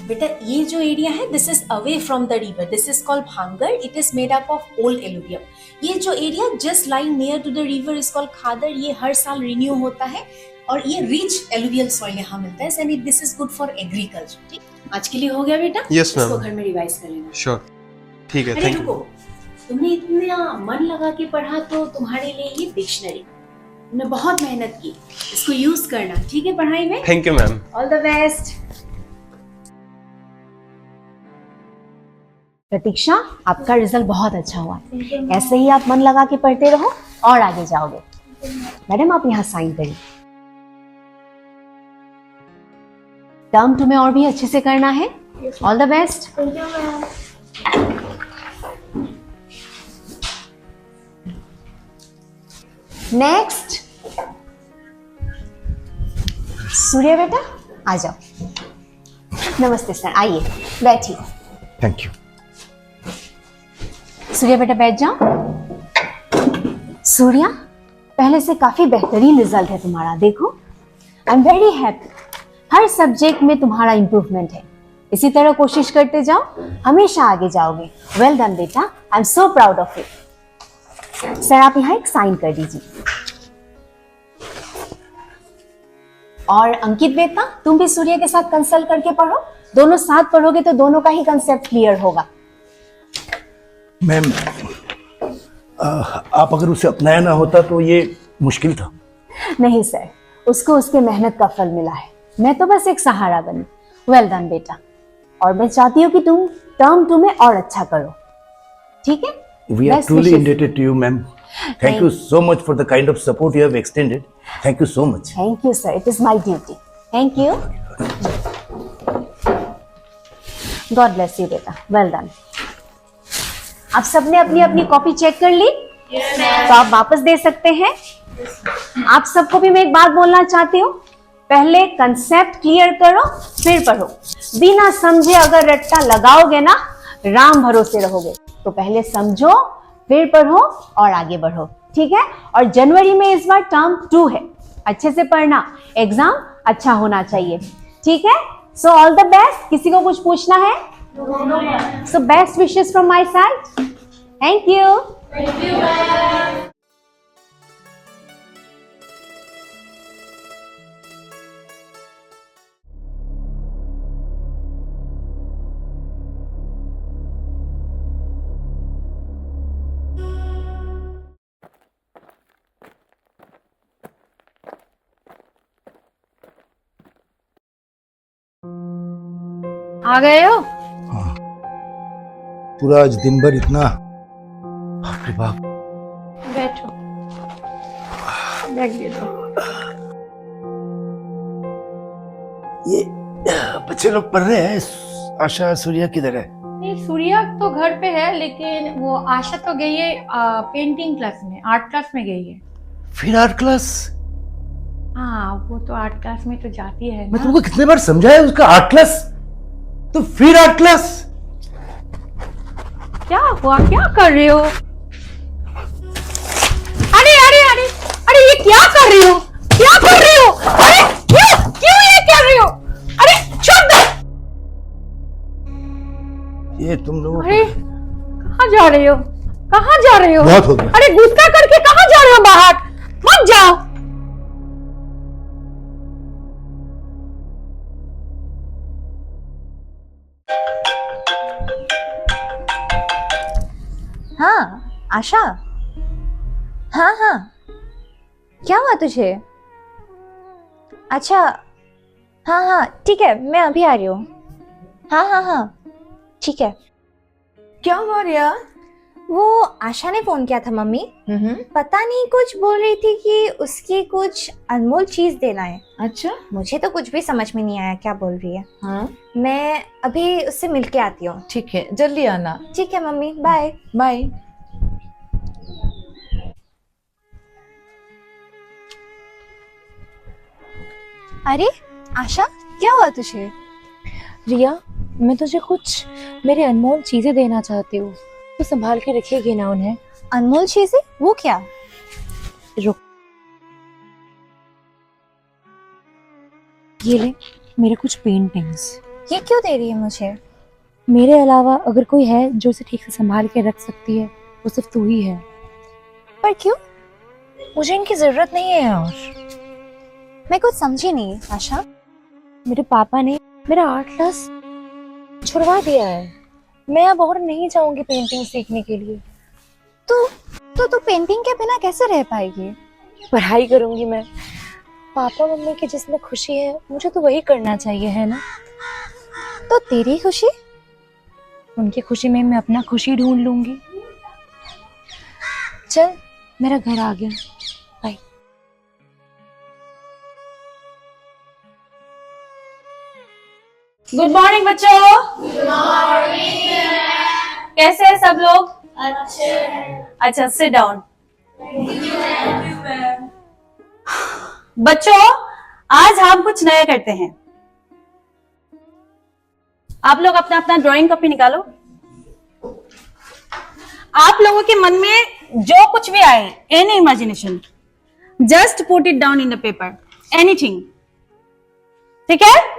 M: बेटा ये जो एरिया है this is away from the river, this is called bhangar, it is made up of old alluvium. ये जो area just lying near to the river is called khadar. ये हर साल रिन्यू होता है और ये रिच एलुवियल सॉइल यहाँ मिलता है, and this is good for agriculture. ठीक, आज के लिए हो गया बेटा?
D: Yes ma'am.
M: इसको घर में रिवाइज कर लेना।
D: श्योर, ठीक है।
M: अरे
D: थैंक
M: रुको, तुमने इतना मन लगा के पढ़ा तो तुम्हारे लिए ये डिक्शनरी, तुमने बहुत मेहनत की, इसको यूज करना ठीक है पढ़ाई में।
D: Thank you ma'am.
M: All the best. Pratiksha, आपका रिजल्ट बहुत अच्छा हुआ। ऐसे ही आप मन लगा के पढ़ते रहो और आगे जाओगे। मैडम आप यहाँ साइन करिए। टर्म तुम्हें और भी अच्छे से करना है। All the best. नेक्स्ट सूर्य बेटा आ जाओ। नमस्ते सर, आइए बैठिए।
I: Thank you.
M: सूर्या बेटा बैठ जाओ। सूर्या, पहले से काफी बेहतरीन रिजल्ट है तुम्हारा, देखो। I am very happy. Her subject में तुम्हारा इंप्रूवमेंट है। इसी तरह कोशिश करते जाओ, हमेशा आगे जाओगे। वेल डन बेटा, I am so proud of you. Sir आप यहाँ एक साइन कर दीजिए। और अंकित बेटा, तुम भी सूर्य के साथ कंसल्ट करके पढ़ो। दोनों साथ पढ़ोगे तो दोनों का ही कंसेप्ट क्लियर होगा।
I: मैम, आप अगर उसे अपनाया ना होता तो ये मुश्किल था।
M: नहीं सर, उसको उसके मेहनत का फल मिला है, मैं तो बस एक सहारा बनी। वेल डन बेटा, और मैं चाहती हूँ कि तुम टर्म 2 में और अच्छा करो, ठीक है?
I: We are
M: Best
I: truly
M: wishes.
I: indebted to you, ma'am. Thank you so much for the kind of support you have extended. Thank you so much.
M: Thank you sir, it is my duty. Thank you. God bless you बेटा, well done. आप सबने अपनी अपनी copy check कर ली? तो आप वापस दे सकते हैं। आप सबको भी मैं एक बात बोलना चाहती हूँ, पहले कंसेप्ट क्लियर करो फिर पढ़ो। बिना समझे अगर रट्टा लगाओगे ना, राम भरोसे रहोगे। तो पहले समझो फिर पढ़ो और आगे बढ़ो, ठीक है? और जनवरी में इस बार टर्म 2 है, अच्छे से पढ़ना, एग्जाम अच्छा होना चाहिए, ठीक है? So all the best. किसी को कुछ पूछना है? So best wishes from my side. Thank you.
E: आ गए हो?
I: पूरा आज दिन भर इतना, बाप रे बाप।
E: बैठो, बैग दे दो।
I: ये बच्चे लोग पढ़ रहे हैं। आशा, सूर्या किधर है?
E: नहीं, सूर्या तो घर पे है, लेकिन वो आशा तो गई है पेंटिंग क्लास में, आर्ट क्लास में गई है।
I: फिर आर्ट क्लास?
E: हाँ, वो तो आर्ट क्लास में तो जाती है
I: मैं
E: ना।
I: तुमको कितने बार समझाया उसका आर्ट क्लास, तो फिर आर्ट क्लास?
E: क्या हुआ, क्या कर रहे हो? अरे अरे अरे अरे, ये क्या कर रही हो? क्या कर रही हो? अरे क्यों क्यों ये कर रही हो? अरे छोड़ दो।
I: ये तुम लोग
E: अरे कहाँ जा रहे हो? कहाँ जा रहे हो?
I: बहुत हो गया।
E: अरे गुस्सा करके कहाँ जा रहे हो? बाहर मत जाओ।
O: हाँ आशा, हाँ हाँ, क्या हुआ तुझे? अच्छा, हाँ हाँ ठीक है, मैं अभी आ रही हूँ। हाँ हाँ हाँ ठीक है।
K: क्या हुआ रिया?
O: वो आशा ने फोन किया था मम्मी, पता नहीं कुछ बोल रही थी कि उसकी कुछ अनमोल चीज देना है।
K: अच्छा,
O: मुझे तो कुछ भी समझ में नहीं आया क्या बोल रही है।
K: हाँ
O: मैं अभी उससे मिलके आती हूँ।
K: ठीक है, जल्दी आना।
O: ठीक है मम्मी, बाय
K: बाय।
O: अरे आशा, क्या हुआ तुझे?
C: रिया, मैं तुझे कुछ मेरे अनमोल चीजें देना चाहती हूँ, तो संभाल के रखिएगी ना उन्हें।
O: अनमोल चीजें? वो क्या?
C: रुक, ये ले मेरे कुछ पेंटिंग्स।
O: ये क्यों दे रही है मुझे?
C: मेरे अलावा अगर कोई है जो इसे ठीक से संभाल के रख सकती है, वो सिर्फ तू ही है।
O: पर क्यों?
C: मुझे इनकी जरूरत नहीं है। और
O: मैं कुछ समझी नहीं आशा।
C: मेरे पापा ने मेरा आर्ट क्लास छुड़वा दिया है, मैं अब और नहीं जाऊंगी पेंटिंग सीखने के लिए।
O: तो पेंटिंग के बिना कैसे रह पाएगी?
C: पढ़ाई करूंगी मैं। पापा मम्मी की जिसमें खुशी है, मुझे तो वही करना चाहिए, है ना?
O: तो तेरी खुशी?
C: उनकी खुशी में मैं अपना खुशी ढूंढ लूंगी। चल, मेरा घर आ गया, बाय।
A: गुड मॉर्निंग बच्चों। Good morning. कैसे हैं सब लोग? अच्छे। अच्छा, सिट डाउन। बच्चों, आज हम कुछ नया करते हैं। आप लोग अपना अपना ड्राइंग कॉपी निकालो। आप लोगों के मन में जो कुछ भी आए, any imagination, just put it down in the paper, anything, ठीक है?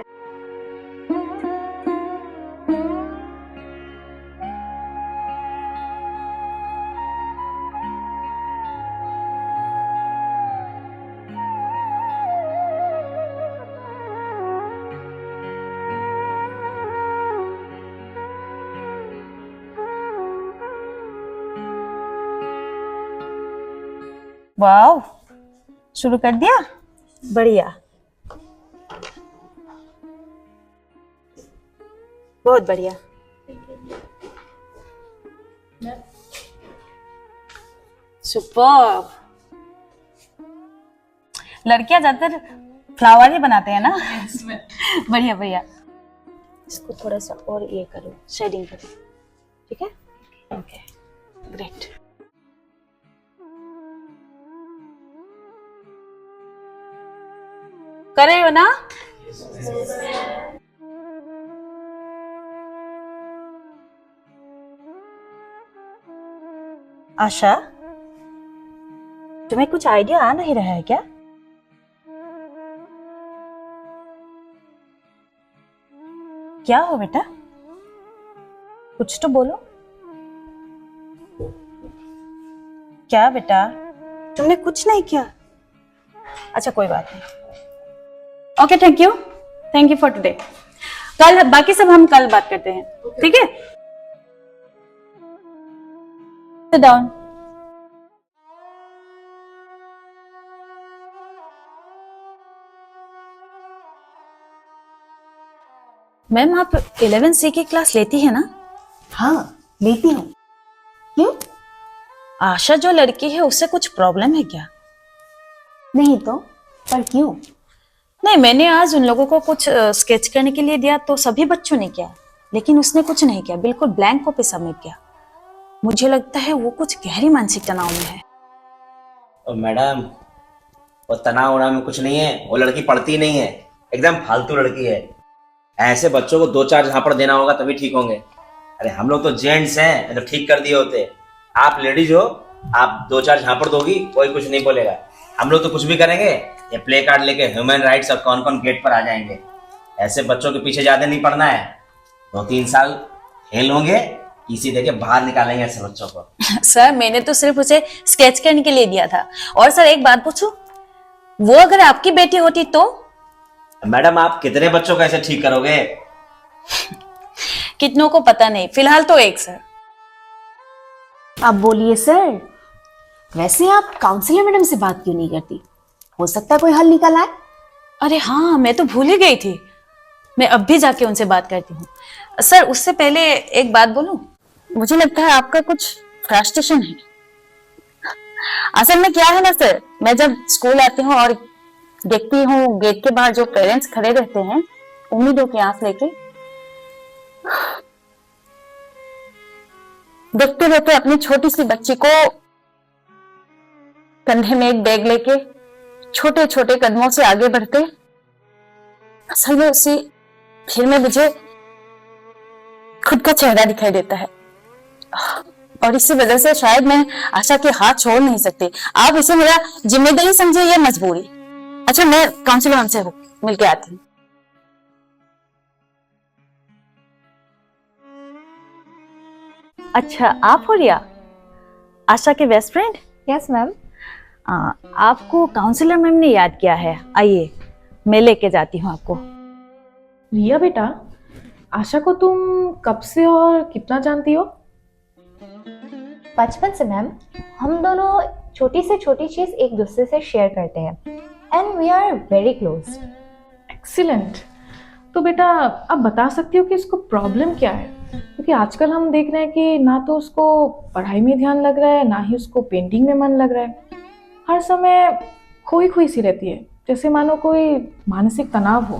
M: वाओ, शुरू कर दिया? बढ़िया, बहुत बढ़िया। सुपर्ब। लड़कियां ज्यादातर फ्लावर ही बनाते हैं ना? बढ़िया बढ़िया। इसको थोड़ा सा और ये करो, शेडिंग करो, ठीक है? Okay, great. कर रहे हो ना? आशा, तुम्हें कुछ आइडिया आ नहीं रहा है क्या? क्या हो बेटा, कुछ तो बोलो। क्या बेटा, तुमने कुछ नहीं किया? अच्छा कोई बात नहीं। Okay, thank you for today. कल बाकी सब हम कल बात करते हैं, ठीक है? Sit down. मैम, आप 11C की क्लास लेती है ना? हाँ, लेती हूँ। क्यों? आशा जो लड़की है उससे कुछ प्रॉब्लम है क्या? नहीं तो, पर क्यों? नहीं, मैंने आज उन लोगों को कुछ स्केच करने के लिए दिया तो सभी बच्चों ने किया, लेकिन उसने कुछ नहीं किया, बिल्कुल ब्लैंक कॉपी सबमिट किया। मुझे लगता है वो कुछ गहरी मानसिक तनाव में है।
L: और मैडम, वो तनाव उनाव में कुछ नहीं है, वो लड़की पढ़ती नहीं है, एकदम फालतू लड़की है। ऐसे बच्चों को 2-4 झापड़ देना होगा तभी ठीक होंगे। अरे हम लोग तो जेंट्स हैं, तो ठीक कर दिए होते। आप लेडीज हो, आप 2-4 झापड़ दोगी, कोई कुछ नहीं बोलेगा। हम लोग तो कुछ भी करेंगे, ये प्ले कार्ड लेके ह्यूमन राइट्स और कौन कौन गेट पर आ जाएंगे। ऐसे बच्चों के पीछे ज्यादा नहीं पढ़ना है, 2-3 साल फेल होंगे, इसी देके बाहर निकालेंगे ऐसे बच्चों को। सर, मैंने तो सिर्फ उसे स्केच करने के लिए दिया था। और सर एक बात पूछूं, वो अगर आपकी बेटी होती तो? मैडम, आप कितने बच्चों को ऐसे ठीक करोगे? कितनों को पता नहीं, फिलहाल तो एक। सर आप बोलिए सर। वैसे आप काउंसलर मैडम से बात क्यों नहीं करती? हो सकता है कोई हल निकल आए। अरे हाँ, मैं तो भूल ही गई थी। मैं अब भी जाके उनसे बात करती हूँ। सर उससे पहले एक बात बोलूं, मुझे लगता है आपका कुछ फ्रस्ट्रेशन है। असल में क्या है ना सर, मैं जब स्कूल आती हूँ और देखती हूँ गेट के बाहर जो पेरेंट्स खड़े रहते हैं उम्मीदों की आंख लेके, देखते रहते अपनी छोटी सी बच्ची को कंधे में एक बैग लेके छोटे छोटे कदमों से आगे बढ़ते। असल में उसी फिर में मुझे खुद का चेहरा दिखाई देता है और इसी वजह से शायद मैं आशा के हाथ छोड़ नहीं सकती। आप इसे मेरा जिम्मेदारी समझे या मजबूरी? अच्छा, मैं काउंसिलर हमसे मिलके आती हूँ। अच्छा, आप हो रिया, आशा के बेस्ट फ्रेंड?
O: Yes ma'am.
M: आपको काउंसिलर मैम ने याद किया है, आइए मैं लेके जाती हूँ आपको।
P: रिया बेटा, आशा को तुम कब से और कितना जानती हो?
O: बचपन से मैम। हम दोनों छोटी से छोटी चीज एक दूसरे से शेयर करते हैं and we are very close.
P: Excellent. तो बेटा आप बता सकती हो कि इसको प्रॉब्लम क्या है? क्योंकि आजकल हम देख रहे हैं कि ना तो उसको पढ़ाई में ध्यान लग रहा है, ना ही उसको पेंटिंग में मन लग रहा है। हर समय खोई खोई सी रहती है, जैसे मानो कोई मानसिक तनाव हो।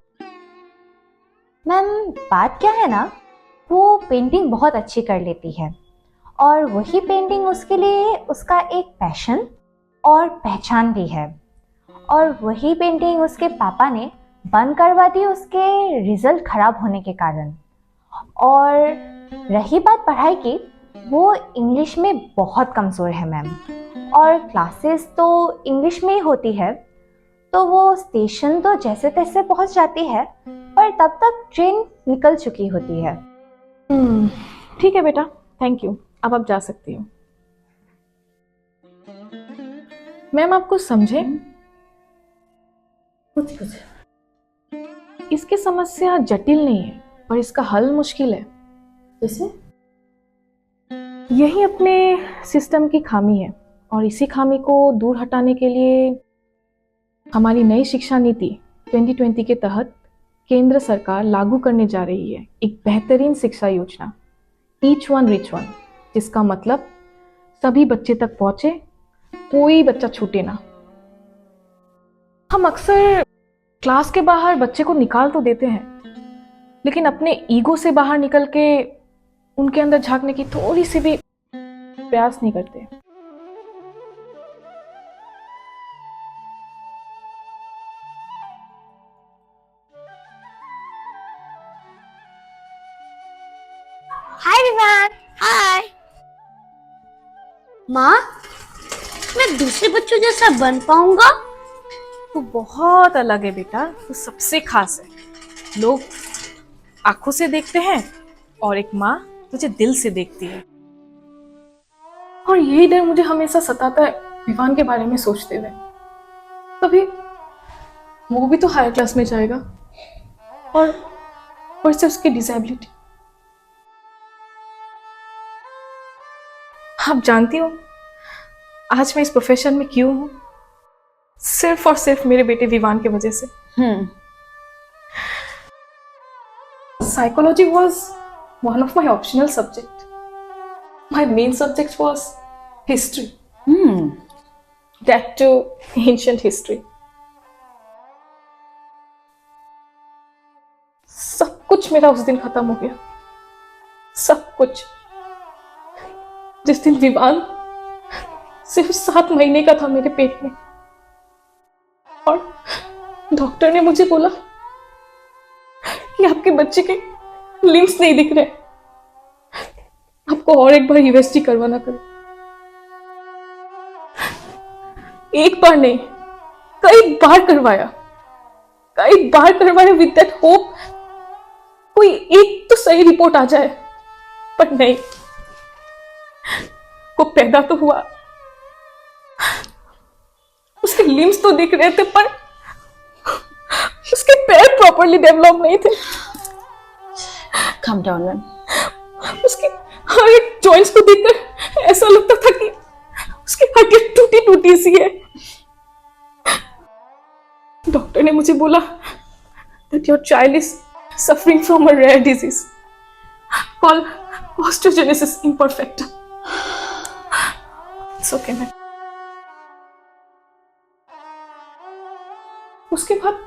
O: मैम बात क्या है ना, वो पेंटिंग बहुत अच्छी कर लेती है और वही पेंटिंग उसके लिए उसका एक पैशन और पहचान भी है। और वही पेंटिंग उसके पापा ने बंद करवा दी उसके रिजल्ट खराब होने के कारण। और रही बात पढ़ाई की, वो इंग्लिश में बहुत कमज़ोर है मैम, और क्लासेस तो इंग्लिश में ही होती है, तो वो स्टेशन तो जैसे तैसे पहुंच जाती है, पर तब तक ट्रेन निकल चुकी होती है।
P: ठीक है बेटा, थैंक यू, अब आप जा सकती हो। मैम आप कुछ समझे?
M: कुछ
P: इसकी समस्या जटिल नहीं है, पर इसका हल मुश्किल है।
M: जैसे?
P: यही अपने सिस्टम की खामी है और इसी खामी को दूर हटाने के लिए हमारी नई शिक्षा नीति 2020 के तहत केंद्र सरकार लागू करने जा रही है एक बेहतरीन शिक्षा योजना ईच वन रिच वन, जिसका मतलब सभी बच्चे तक पहुंचे, कोई बच्चा छूटे ना। हम अक्सर क्लास के बाहर बच्चे को निकाल तो देते हैं, लेकिन अपने ईगो से बाहर निकल के उनके अंदर झांकने की थोड़ी सी भी प्रयास नहीं करते।
C: हाय विवान। हाय माँ, मैं दूसरे बच्चों जैसा बन पाऊंगा?
P: तू बहुत अलग है बेटा, तू सबसे खास है। लोग आंखों से देखते हैं और एक माँ तुझे दिल से देखती है। और यही डर मुझे हमेशा सताता है विवान के बारे में सोचते हुए। कभी वो भी तो हायर क्लास में जाएगा और से उसकी डिसेबिलिटी। आप जानती हो आज मैं इस प्रोफेशन में क्यों हूं? सिर्फ और सिर्फ मेरे बेटे विवान की वजह से। Psychology was one of my optional subject. My main subject was history. That too ancient history. सब कुछ मेरा उस दिन खत्म हो गया, सब कुछ। जिस दिन विवान सिर्फ 7 महीने का था मेरे पेट में और डॉक्टर ने मुझे बोला कि आपके बच्चे के लिम्स नहीं दिख रहे, आपको और एक बार यूएसजी करवाना करे। एक बार नहीं, कई बार करवाया विद दैट होप कोई एक तो सही रिपोर्ट आ जाए, पर नहीं। वो पैदा तो हुआ, उसके लिम्स तो दिख रहे थे, पर उसके पैर प्रॉपर्ली डेवलप नहीं थे।
M: Calm down, ma'am.
P: उसके हर एक जॉइंट्स को देखकर ऐसा लगता था कि उसकी हड्डियां टूटी सी है। डॉक्टर ने मुझे बोला that your child is suffering from a rare disease called osteogenesis imperfecta. It's okay, ma'am. उसके बाद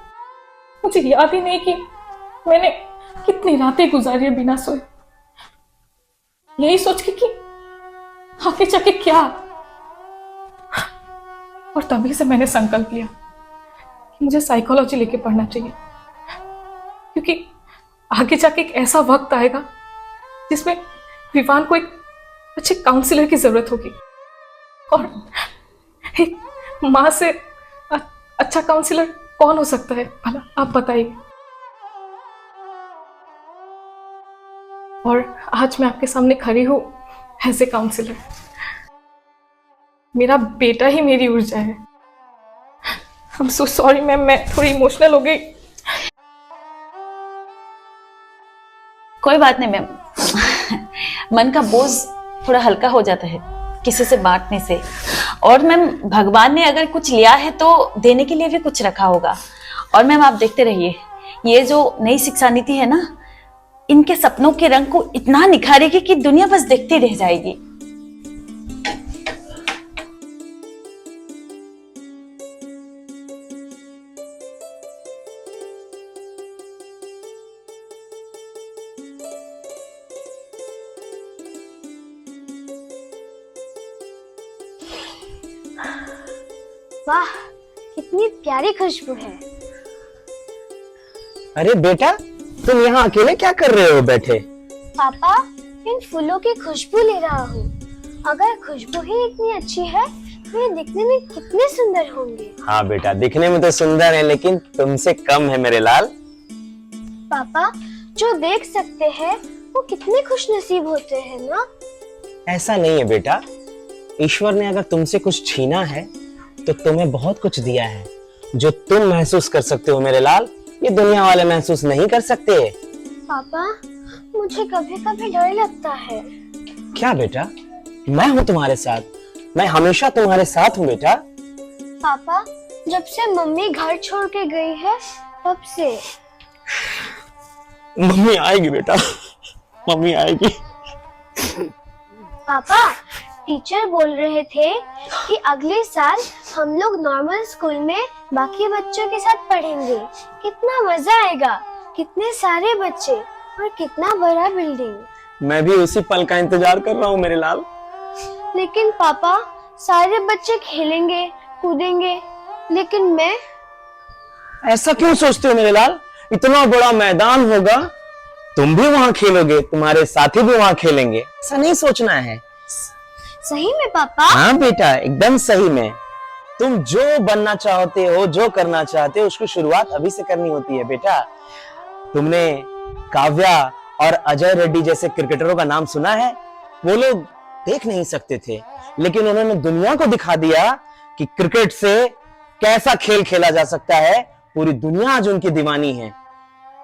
P: मुझे याद ही नहीं कि मैंने कितनी रातें गुजारी है बिना सोए, यही सोच के कि आगे जाके क्या। और तभी से मैंने संकल्प लिया कि मुझे साइकोलॉजी लेके पढ़ना चाहिए, क्योंकि आगे जाके एक ऐसा वक्त आएगा जिसमें विवान को एक अच्छे काउंसलर की जरूरत होगी, और एक माँ से अच्छा काउंसलर कौन हो सकता है भला, आप बताइए। और आज मैं आपके सामने खड़ी हूं एज ए काउंसलर। मेरा बेटा ही मेरी ऊर्जा है। I'm so sorry मैम, मैं थोड़ी इमोशनल हो गई।
M: कोई बात नहीं मैम, मन का बोझ थोड़ा हल्का हो जाता है किसी से बांटने से। और मैम, भगवान ने अगर कुछ लिया है तो देने के लिए भी कुछ रखा होगा। और मैम आप देखते रहिए, ये जो नई शिक्षा नीति है ना, इनके सपनों के रंग को इतना निखारेगी कि दुनिया बस देखती रह जाएगी।
C: वाह, कितनी प्यारी खुशबू है।
J: अरे बेटा, तुम यहाँ अकेले क्या कर रहे हो बैठे?
C: पापा, इन फूलों की खुशबू ले रहा हूँ। अगर खुशबू ही इतनी अच्छी है तो ये दिखने में कितने सुंदर होंगे।
J: हाँ बेटा, दिखने में तो सुंदर है, लेकिन तुमसे कम है मेरे लाल।
C: पापा, जो देख सकते हैं वो कितने खुशनसीब होते हैं ना।
J: ऐसा नहीं है बेटा, ईश्वर ने अगर तुमसे कुछ छीना है तो तुम्हें बहुत कुछ दिया है। जो तुम महसूस कर सकते हो मेरे लाल, ये दुनिया वाले महसूस नहीं कर सकते।
C: पापा, मुझे कभी कभी डर लगता है।
J: क्या बेटा, मैं हूँ तुम्हारे साथ। मैं हमेशा तुम्हारे साथ हूँ बेटा।
C: पापा, जब से मम्मी घर छोड़ के गई है तब से।
J: मम्मी आएगी बेटा, मम्मी आएगी।
C: पापा, टीचर बोल रहे थे कि अगले साल हम लोग नॉर्मल स्कूल में बाकी बच्चों के साथ पढ़ेंगे। कितना मजा आएगा, कितने सारे बच्चे और कितना बड़ा बिल्डिंग।
J: मैं भी उसी पल का इंतजार कर रहा हूँ मेरे लाल।
C: लेकिन पापा, सारे बच्चे खेलेंगे कूदेंगे, लेकिन मैं।
J: ऐसा क्यों सोचते हो मेरे लाल? इतना बड़ा मैदान होगा, तुम भी वहां खेलोगे, तुम्हारे साथी भी वहां खेलेंगे। ऐसा नहीं सोचना है।
C: सही में पापा?
J: हाँ बेटा, एकदम सही में। तुम जो बनना चाहते हो, जो करना चाहते हो, उसकी शुरुआत अभी से करनी होती है बेटा। तुमने काव्या और अजय रेड्डी जैसे क्रिकेटरों का नाम सुना है? वो लोग देख नहीं सकते थे, लेकिन उन्होंने दुनिया को दिखा दिया कि क्रिकेट से कैसा खेल खेला जा सकता है। पूरी दुनिया आज उनकी दीवानी है।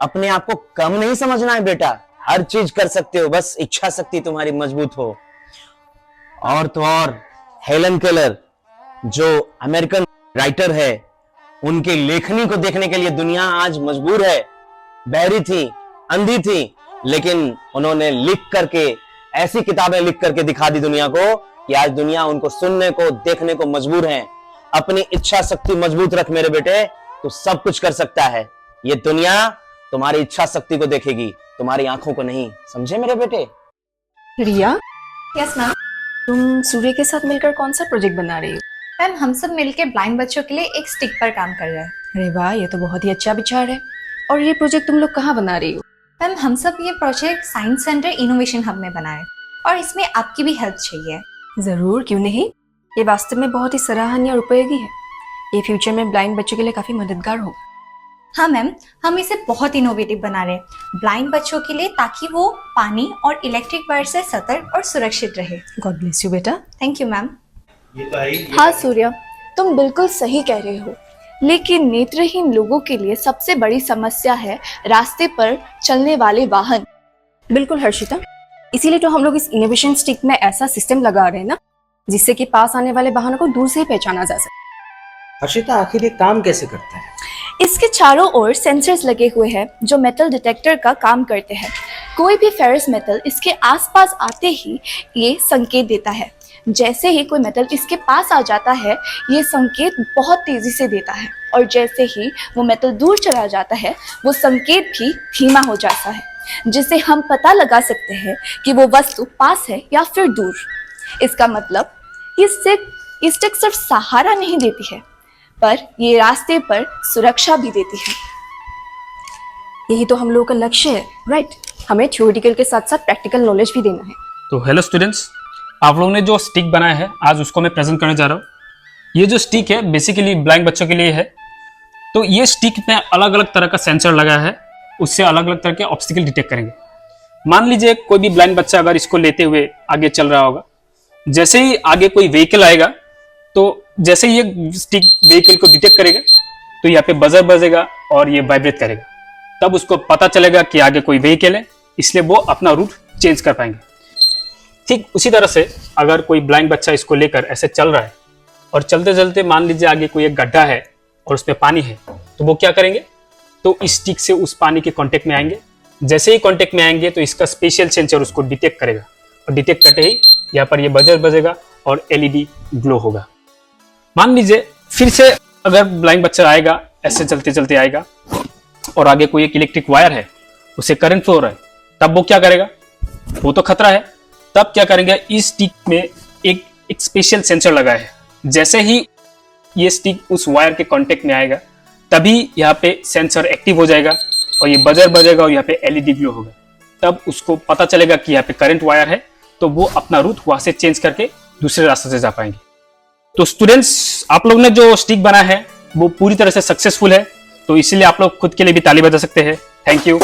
J: अपने आप को कम नहीं समझना है बेटा, हर चीज कर सकते हो, बस इच्छा शक्ति तुम्हारी मजबूत हो। और तो और हेलन केलर जो अमेरिकन राइटर है, उनकी लेखनी को देखने के लिए दुनिया आज मजबूर है। बहरी थी, अंधी थी, लेकिन उन्होंने लिख करके, ऐसी किताबें लिख करके दिखा दी दुनिया को कि आज दुनिया उनको सुनने को, देखने को मजबूर है। अपनी इच्छा शक्ति मजबूत रख मेरे बेटे, तो सब कुछ कर सकता है। ये दुनिया तुम्हारी इच्छा शक्ति को देखेगी, तुम्हारी आंखों को नहीं। समझे मेरे बेटे?
K: रिया,
O: यस मैम।
K: तुम सूर्य के साथ मिलकर कौन सा प्रोजेक्ट बना रही हो?
O: मैम, हम सब मिलकर ब्लाइंड बच्चों के लिए एक स्टिक पर काम कर रहे हैं।
K: अरे वाह, ये तो बहुत ही अच्छा विचार है। और ये प्रोजेक्ट तुम लोग कहाँ बना रही हो?
O: मैम, हम सब ये project science centre innovation hub में बनाए और इसमें आपकी भी हेल्प चाहिए।
K: जरूर, क्यों नहीं। ये वास्तव में बहुत ही सराहनीय और उपयोगी है। ये फ्यूचर में ब्लाइंड बच्चों के लिए काफी मददगार होगा।
O: हाँ मैम, हम इसे बहुत इनोवेटिव बना रहे हैं ब्लाइंड बच्चों के लिए, ताकि वो पानी और इलेक्ट्रिक वायर से सतर्क और सुरक्षित रहे।
K: गॉड ब्लेस यू बेटा।
O: Thank you ma'am.
Q: हाँ सूर्या, तुम बिल्कुल सही कह रहे हो, लेकिन नेत्रहीन लोगों के लिए सबसे बड़ी समस्या है रास्ते पर चलने वाले वाहन।
K: बिल्कुल हर्षिता, इसीलिए तो हम लोग इस इनोवेशन स्टिक में ऐसा सिस्टम लगा रहे हैं ना, जिससे कि पास आने वाले वाहनों को दूर से ही पहचाना जा सके।
N: हर्षिता, आखिर ये काम कैसे करता है?
Q: इसके चारों ओर सेंसर्स लगे हुए हैं जो मेटल डिटेक्टर का काम करते हैं। कोई भी फेरस मेटल इसके आसपास आते ही ये संकेत देता है। जैसे ही कोई मेटल इसके पास आ जाता है, ये संकेत बहुत तेजी से देता है, और जैसे ही वो मेटल दूर चला जाता है, वो संकेत भी धीमा हो जाता है, जिससे हम पता लगा सकते हैं कि वो वस्तु पास है या फिर दूर। इसका मतलब ये स्टिक सिर्फ सहारा नहीं देती है, पर ये रास्ते पर सुरक्षा भी देती है।
K: यही तो हम लोगों का लक्ष्य है, राइट? हमें थ्योरेटिकल के साथ साथ प्रैक्टिकल नॉलेज भी देना है।
R: तो हेलो स्टूडेंट्स, आप लोगों ने जो स्टिक बनाया है आज उसको मैं प्रेजेंट करने जा रहा हूँ। ये जो स्टिक है बेसिकली ब्लाइंड बच्चों के लिए है। तो ये स्टिक में अलग अलग तरह का सेंसर लगा है, उससे अलग अलग तरह के ऑब्स्टिकल डिटेक्ट करेंगे। मान लीजिए कोई भी ब्लाइंड बच्चा अगर इसको लेते हुए आगे चल रहा होगा, जैसे ही आगे कोई व्हीकल आएगा, तो जैसे ही ये स्टिक व्हीकल को डिटेक्ट करेगा तो यहाँ पे बजर बजेगा और ये वाइब्रेट करेगा, तब उसको पता चलेगा कि आगे कोई व्हीकल है, इसलिए वो अपना रूट चेंज कर पाएंगे। ठीक उसी तरह से अगर कोई ब्लाइंड बच्चा इसको लेकर ऐसे चल रहा है और चलते चलते मान लीजिए आगे कोई एक गड्ढा है और उसमें पानी है, तो वो क्या करेंगे, तो इस स्टिक से उस पानी के कांटेक्ट में आएंगे। जैसे ही कांटेक्ट में आएंगे तो इसका स्पेशल सेंसर उसको डिटेक्ट करेगा, और डिटेक्ट करते ही यहाँ पर ये बजर बजेगा और एलईडी ग्लो होगा। मान लीजिए फिर से अगर ब्लाइंड बच्चा आएगा, ऐसे चलते चलते आएगा और आगे कोई एक इलेक्ट्रिक वायर है, उसे करंट फ्लो हो रहा है, तब वो क्या करेगा, वो तो खतरा है, तब क्या करेंगे, इस स्टिक में एक स्पेशल सेंसर लगा है। जैसे ही ये स्टिक उस वायर के कांटेक्ट में आएगा, तभी यहाँ पे सेंसर एक्टिव हो जाएगा और ये बजर बजेगा और यहाँ पे एलईडी ग्लो होगा। तब उसको पता चलेगा कि यहाँ पे करंट वायर है, तो वो अपना रूट वहां से चेंज करके दूसरे रास्ते से जा पाएंगे। तो स्टूडेंट्स, आप लोग ने जो स्टिक बना है वो पूरी तरह से सक्सेसफुल है, तो इसीलिए आप लोग खुद के लिए भी ताली बजा सकते हैं। Thank you.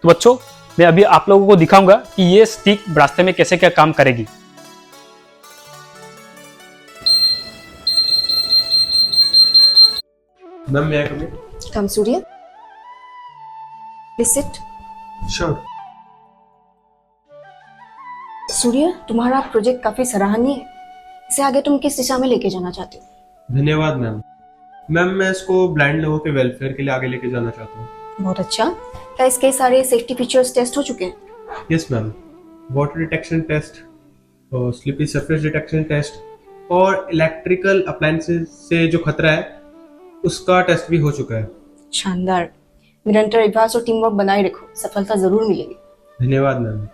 R: तो बच्चों, मैं अभी आप लोगों को दिखाऊंगा कि ये स्टिक रास्ते में कैसे क्या काम करेगी।
D: मैम, मैं
K: कम सूर्य, प्लीज सिट।
D: श्योर।
K: सूर्य, तुम्हारा प्रोजेक्ट काफी सराहनीय है। इसे आगे तुम किस दिशा में लेके जाना चाहते हो?
D: धन्यवाद मैम। मैम मैं इसको ब्लाइंड लोगों के वेलफेयर के लिए आगे लेके जाना चाहता हूँ।
K: बहुत अच्छा। क्या इसके सारे सेफ्टी फीचर्स टेस्ट हो चुके हैं?
D: Yes ma'am, water detection test, slippery surface detection test और इलेक्ट्रिकल अप्लायंसेस से जो खतरा है उसका टेस्ट भी हो चुका है।
K: शानदार। निरंतर अभ्यास और टीम वर्क बनाए रखो, सफलता जरूर मिलेगी।
D: धन्यवाद मैम।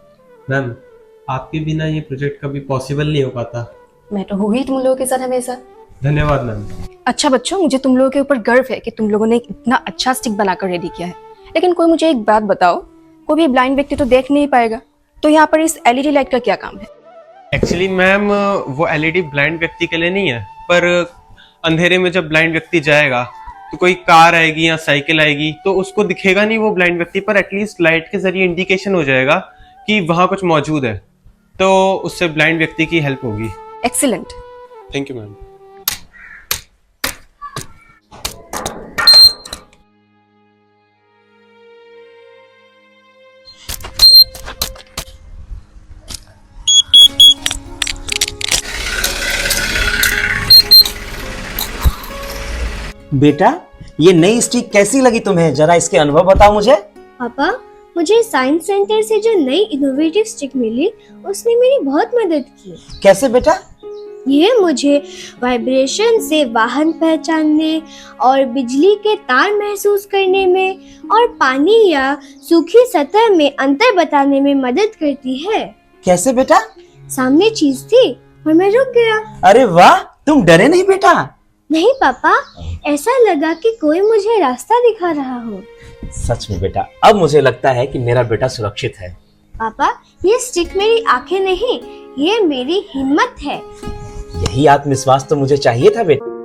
D: मैम आपके बिना ये प्रोजेक्ट कभी पॉसिबल नहीं हो पाता।
K: मैं तो हूँ ही तुम लोगों के साथ हमेशा।
D: धन्यवाद मैम।
K: अच्छा बच्चों, मुझे तुम लोगों के ऊपर गर्व है कि तुम लोगों ने इतना अच्छा स्टिक बनाकर रेडी किया है। लेकिन कोई मुझे एक बात बताओ, कोई भी ब्लाइंड व्यक्ति तो देख नहीं पाएगा, तो यहाँ पर इस एलईडी लाइट का क्या काम है?
D: एक्चुअली मैम वो एलईडी ब्लाइंड व्यक्ति के लिए नहीं है, पर अंधेरे में जब ब्लाइंड व्यक्ति जाएगा तो कोई कार आएगी या साइकिल आएगी तो उसको दिखेगा नहीं वो ब्लाइंड व्यक्ति, पर एटलीस्ट लाइट के जरिए इंडिकेशन हो जाएगा कि वहाँ कुछ मौजूद है, तो उससे ब्लाइंड व्यक्ति की हेल्प होगी।
K: एक्सीलेंट।
D: Thank you ma'am.
L: बेटा, ये नई स्टिक कैसी लगी तुम्हें? जरा इसके अनुभव बताओ मुझे।
C: पापा, मुझे साइंस सेंटर से जो नई इनोवेटिव स्टिक मिली उसने मेरी बहुत मदद की।
L: कैसे बेटा?
C: ये मुझे वाइब्रेशन से वाहन पहचानने और बिजली के तार महसूस करने में और पानी या सूखी सतह में अंतर बताने में मदद करती है।
L: कैसे बेटा?
C: सामने चीज थी और मैं रुक गया।
L: अरे वाह, तुम डरे नहीं बेटा?
C: नहीं पापा, ऐसा लगा कि कोई मुझे रास्ता दिखा रहा हो।
L: सच में बेटा, अब मुझे लगता है कि मेरा बेटा सुरक्षित है।
C: पापा, ये स्टिक मेरी आंखें नहीं, ये मेरी हिम्मत है।
L: यही आत्मविश्वास तो मुझे चाहिए था बेटा।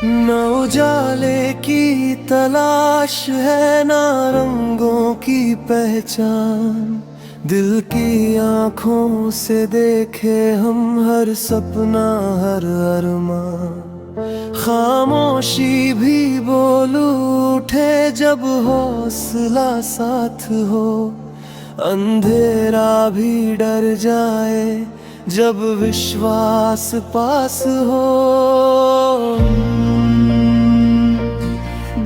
G: न उजाले की तलाश है, ना रंगों की पहचान। दिल की आंखों से देखे हम हर सपना, हर अरमान। खामोशी भी बोल उठे जब हौसला साथ हो। अंधेरा भी डर जाए जब विश्वास पास हो।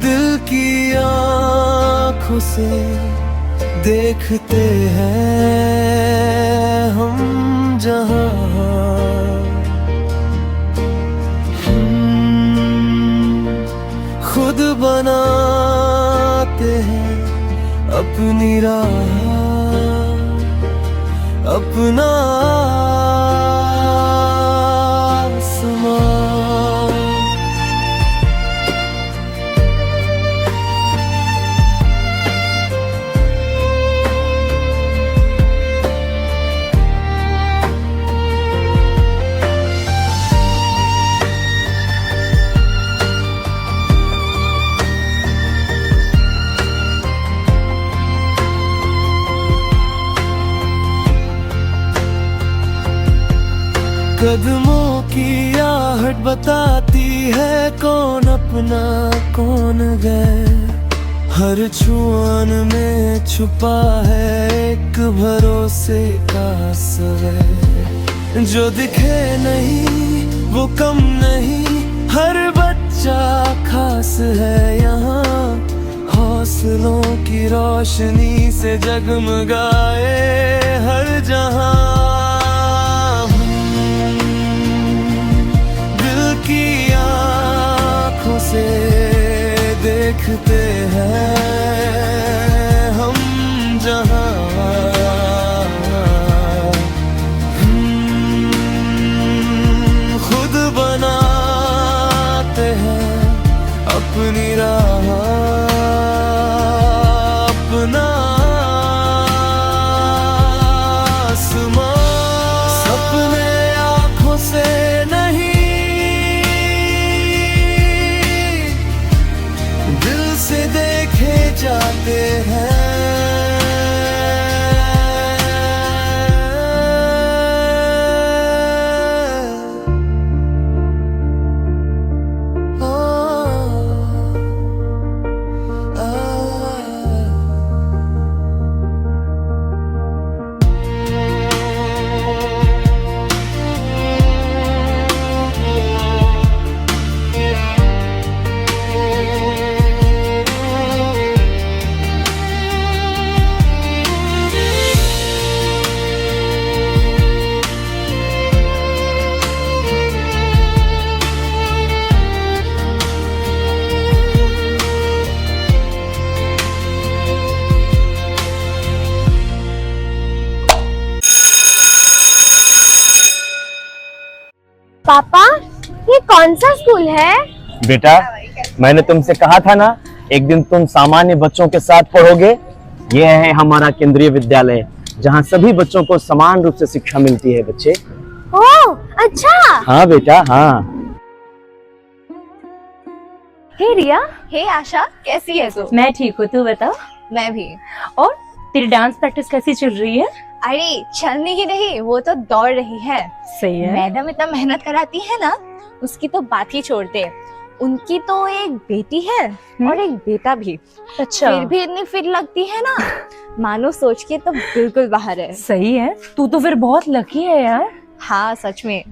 G: दिल की आँखों से देखते हैं हम जहाँ, खुद बनाते हैं अपनी राह, अपना कदमों की आहट बताती है कौन अपना कौन गैर। हर छुआन में छुपा है एक भरोसे का सवेर। जो दिखे नहीं वो कम नहीं, हर बच्चा खास है यहाँ। हौसलों की रोशनी से जगमगाए हर जहां। की आँखों से देखते हैं हम जहाँ, खुद बनाते हैं अपनी राह, अपना आसमान।
C: पापा, ये कौन सा स्कूल है?
J: बेटा, मैंने तुमसे कहा था ना, एक दिन तुम सामान्य बच्चों के साथ पढ़ोगे। ये है हमारा केंद्रीय विद्यालय, जहाँ सभी बच्चों को समान रूप से शिक्षा मिलती है बच्चे।
C: ओह, अच्छा।
J: हाँ बेटा, हाँ।
A: हे रिया।
Q: हे आशा, कैसी है तू?
A: मैं ठीक हूँ, तू बता।
Q: मैं भी।
A: और तेरी डांस प्रैक्टिस कैसी चल रही है?
Q: अरे चलने ही नहीं, वो तो दौड़ रही है।
A: सही है।
Q: मैडम इतना मेहनत कराती है ना, उसकी तो बात ही छोड़ दे। उनकी तो एक बेटी है और एक बेटा भी।
A: अच्छा।
Q: फिर भी इतनी फिट लगती है ना, मानो सोच के तो बिल्कुल बाहर है।
A: सही है, तू तो फिर बहुत लकी है यार।
Q: हाँ सच में।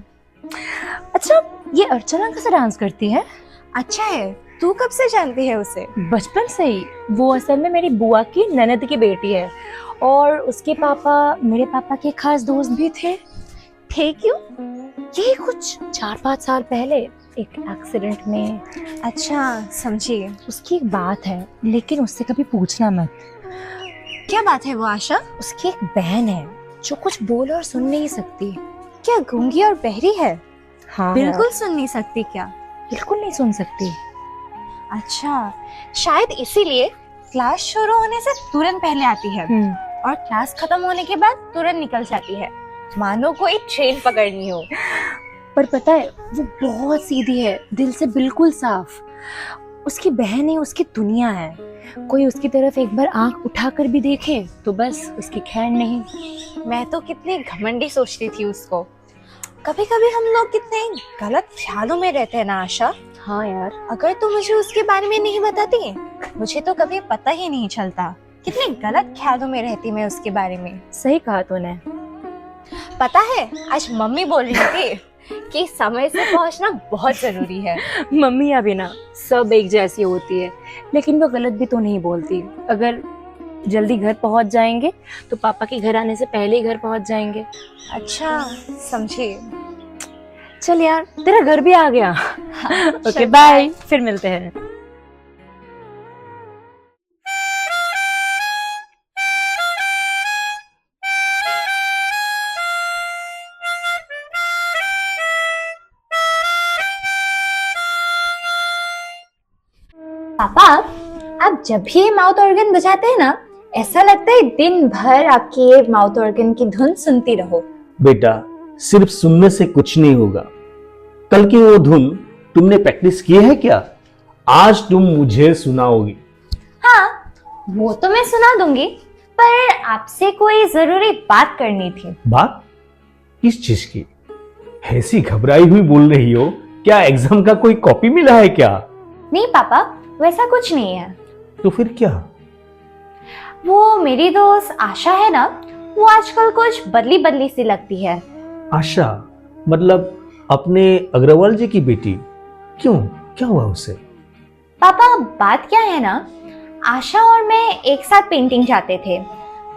A: अच्छा, ये अर्चना कैसे डांस करती है?
Q: अच्छा है, तू कब से जानती है उसे?
A: बचपन से ही। वो असल में मेरी बुआ की ननद की बेटी है और उसके पापा मेरे पापा के खास दोस्त भी थे।
Q: क्यों?
A: यही कुछ 4-5 साल पहले एक एक्सीडेंट में।
Q: अच्छा, समझी।
A: उसकी एक बात है, लेकिन उससे कभी पूछना मत।
Q: क्या बात है वो आशा?
A: उसकी एक बहन है जो कुछ बोल और सुन नहीं सकती।
Q: क्या गूंगी और बहरी है?
A: हाँ,
Q: बिल्कुल सुन नहीं सकती क्या?
A: बिल्कुल नहीं सुन सकती।
Q: अच्छा, शायद इसीलिए क्लास शुरू होने से तुरंत पहले आती है और क्लास खत्म होने के बाद तुरंत निकल जाती है, मानो कोई ट्रेन पकड़नी हो।
A: पर पता है, वो बहुत सीधी है, दिल से बिल्कुल साफ। उसकी बहन है, उसकी दुनिया है। कोई उसकी तरफ एक बार आंख उठाकर भी देखे तो बस उसकी खैर नहीं।
Q: मैं तो कितनी घमंडी सोचती थी उसको। कभी कभी हम लोग कितने गलत ख्यालों में रहते हैं ना आशा।
A: हाँ यार,
Q: अगर तू मुझे उसके बारे में नहीं बताती, मुझे तो कभी पता ही नहीं चलता कितने गलत ख्यालों में रहती मैं उसके बारे में।
A: सही कहा तूने।
Q: पता है, आज मम्मी बोल रही थी कि समय से पहुंचना बहुत जरूरी है।
A: मम्मी अभी ना सब एक जैसी होती है, लेकिन वो गलत भी तो नहीं बोलती। अगर जल्दी घर पहुंच जाएंगे तो पापा के घर आने से पहले ही घर पहुंच जाएंगे।
Q: अच्छा, समझी।
A: चल यार, तेरा घर भी आ गया।
Q: हाँ,
A: ओके बाय, फिर मिलते हैं।
O: पापा, आप जब भी माउथ ऑर्गन बजाते हैं ना, ऐसा लगता है दिन भर आपके माउथ ऑर्गन की धुन सुनती रहो।
H: बेटा, सिर्फ सुनने से कुछ नहीं होगा। कल की वो धुन तुमने प्रैक्टिस की है क्या? आज तुम मुझे सुनाओगी।
O: हाँ, वो तो मैं सुना दूंगी, पर आपसे कोई जरूरी बात करनी थी।
H: बात? किस चीज की? ऐसी घबराई हुई बोल रही हो, क्या एग्जाम का कोई कॉपी मिला है क्या?
O: नहीं पापा, वैसा कुछ नहीं है।
H: तो फिर क्या?
O: वो मेरी दोस्त आशा है ना, वो आजकल कुछ बदली बदली सी लगती है।
H: आशा? मतलब अपने अग्रवाल जी की बेटी? क्यों, क्या हुआ उसे?
O: पापा, बात क्या है ना, आशा और मैं एक साथ पेंटिंग जाते थे,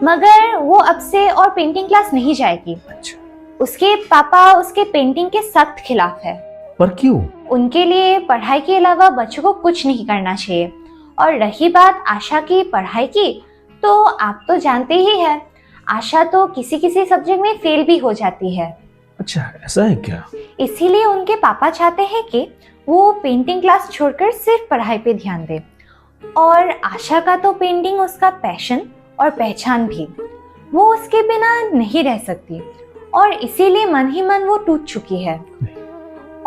O: मगर वो अब से और पेंटिंग क्लास नहीं जाएगी।
H: अच्छा।
O: उसके पापा उसके पेंटिंग के सख्त खिलाफ है।
H: पर क्यों?
O: उनके लिए पढ़ाई के अलावा बच्चों को कुछ नहीं करना चाहिए। और रही बात आशा की पढ़ाई की, तो आप तो जानते ही हैं, आशा तो किसी किसी सब्जेक्ट में फेल भी हो जाती है।
H: अच्छा, ऐसा है क्या?
O: इसीलिए उनके पापा चाहते हैं कि वो पेंटिंग क्लास छोड़कर सिर्फ पढ़ाई पे ध्यान दे। और आशा का तो पेंटिंग उसका पैशन और पहचान भी, वो उसके बिना नहीं रह सकती और इसीलिए मन ही मन वो टूट चुकी है।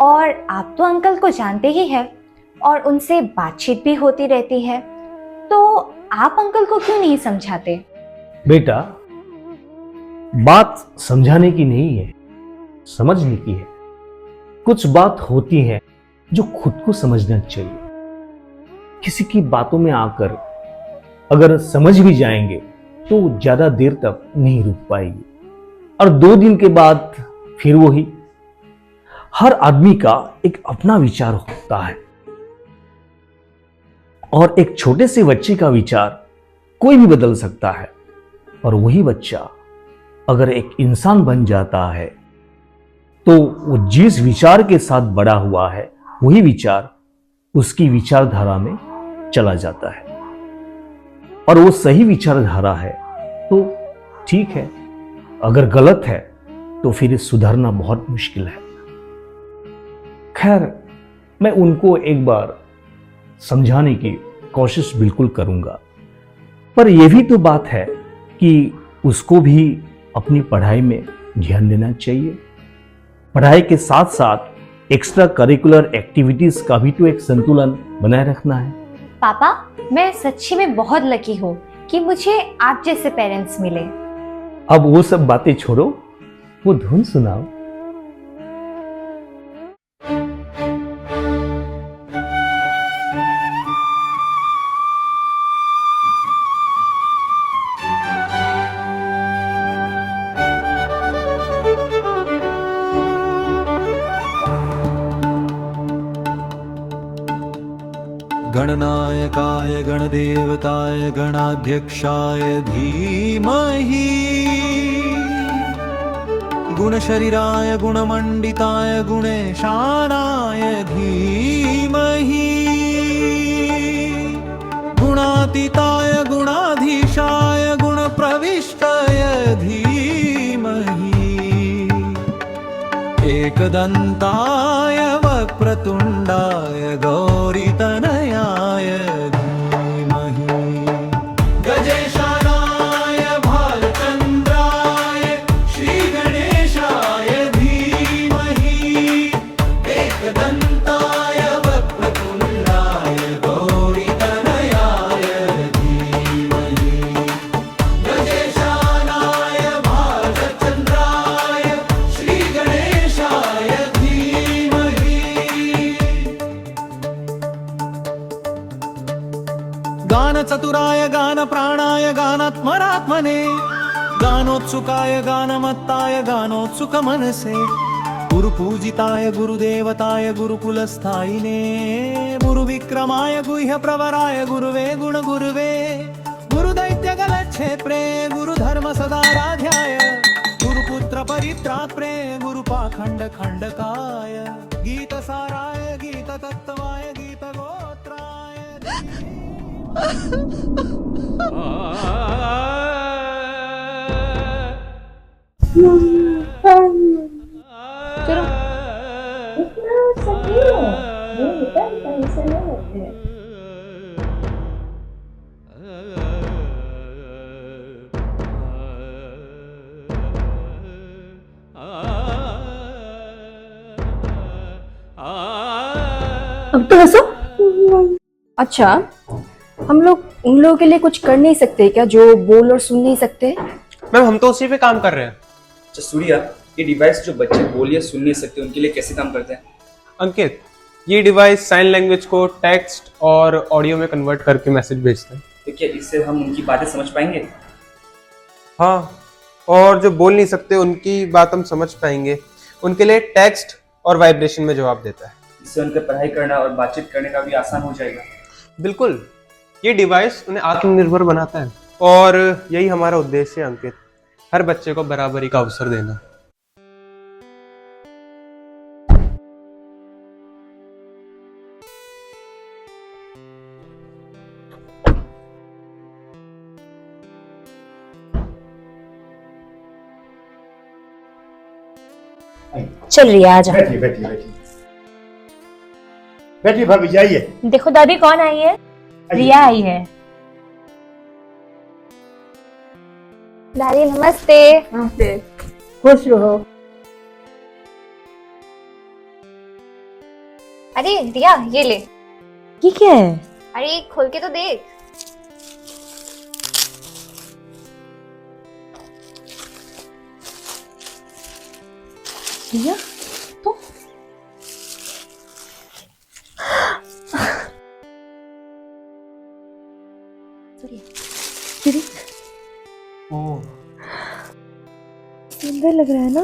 O: और आप तो अंकल को जानते ही हैं और उनसे बातचीत भी होती रहती है, तो आप अंकल को क्यों नहीं समझाते?
H: बेटा, बात समझाने की नहीं है, समझने की है। कुछ बात होती है जो खुद को समझना चाहिए। किसी की बातों में आकर अगर समझ भी जाएंगे तो ज्यादा देर तक नहीं रुक पाएगी और 2 दिन के बाद फिर वही। हर आदमी का एक अपना विचार होता है और एक छोटे से बच्चे का विचार कोई भी बदल सकता है। और वही बच्चा अगर एक इंसान बन जाता है तो वो जिस विचार के साथ बड़ा हुआ है, वही विचार उसकी विचारधारा में चला जाता है। और वो सही विचारधारा है तो ठीक है, अगर गलत है तो फिर सुधारना बहुत मुश्किल है। खैर, मैं उनको एक बार समझाने की कोशिश बिल्कुल करूंगा, पर यह भी तो बात है कि उसको भी अपनी पढ़ाई में ध्यान देना चाहिए। पढ़ाई के साथ साथ एक्स्ट्रा करिकुलर एक्टिविटीज का भी तो एक संतुलन बनाए रखना है।
O: पापा, मैं सच्ची में बहुत लकी हूँ कि मुझे आप जैसे पेरेंट्स मिले।
H: अब वो सब बातें छोड़ो, वो धुन सुनाओ।
G: गणनायकाय गणदेवताय गणाध्यक्षाय धीमहि गुणशरीराय गुणमण्डिताय गुणेशानाय धीमहि गुणातीताय गुणाधीशाय गुणप्रविष्टाय धीमहि एकदन्ताय वक्रतुण्डाय गौरीतनयाय धीमहि गजेशानाय भालचन्द्राय श्रीगणेशाय धीमहि एकदन्ताय वक्रतुण्डाय गौरीतनयाय धीमहि गजेशानाय भालचन्द्राय श्रीगणेशाय धीमहि गानचतुराय गानप्राणाय गानात्मरात्मने गानोत्सुकाय गानमत्ताय गानोत्सुकमनसे गुरुपूजिताय गुरुदेवताय गुरुकुलस्थायिने गुरुविक्रमाय गुह्यप्रवराय गुरुवे गुणगुरुवे गुरुदैत्यगलक्षेप्रे गुरुधर्म सदाराध्याय गुरुपुत्र परित्रात्रे गुरुपाखण्डखण्डकाय गीतसाराय गीततत्त्वाय गीतगोत्राय
K: अब तो हंसो। अच्छा, हम लोग उन लोगों के लिए कुछ कर नहीं सकते क्या जो बोल और सुन नहीं सकते?
D: मैम, हम तो उसी पे काम कर रहे हैं।
S: अच्छा सूर्या, ये डिवाइस जो बच्चे बोल या सुन नहीं सकते उनके लिए कैसे काम करते हैं?
D: अंकित, ये डिवाइस साइन लैंग्वेज को टेक्स्ट और ऑडियो में कन्वर्ट करके मैसेज भेजते हैं।
S: तो क्या इससे हम उनकी बातें समझ पाएंगे?
D: हाँ, और जो बोल नहीं सकते उनकी बात हम समझ पाएंगे। उनके लिए टेक्स्ट और वाइब्रेशन में जवाब देता है।
S: इससे उनका पढ़ाई करना और बातचीत करने का भी आसान हो जाएगा।
D: बिल्कुल, ये डिवाइस उन्हें आत्मनिर्भर बनाता है और यही हमारा उद्देश्य है अंकित, हर बच्चे को बराबरी का अवसर देना।
O: चल रिया, आजा।
I: बैठिए बैठिए बैठिए बैठिए भाभी, जाइए।
O: देखो दादी, कौन आई है? रिया आई है। दादी नमस्ते।
E: नमस्ते, खुश रहो।
C: अरे रिया, ये ले।
O: ये क्या है?
C: अरे खोल के तो देख।
O: रिया, तो सुंदर लग रहा है ना?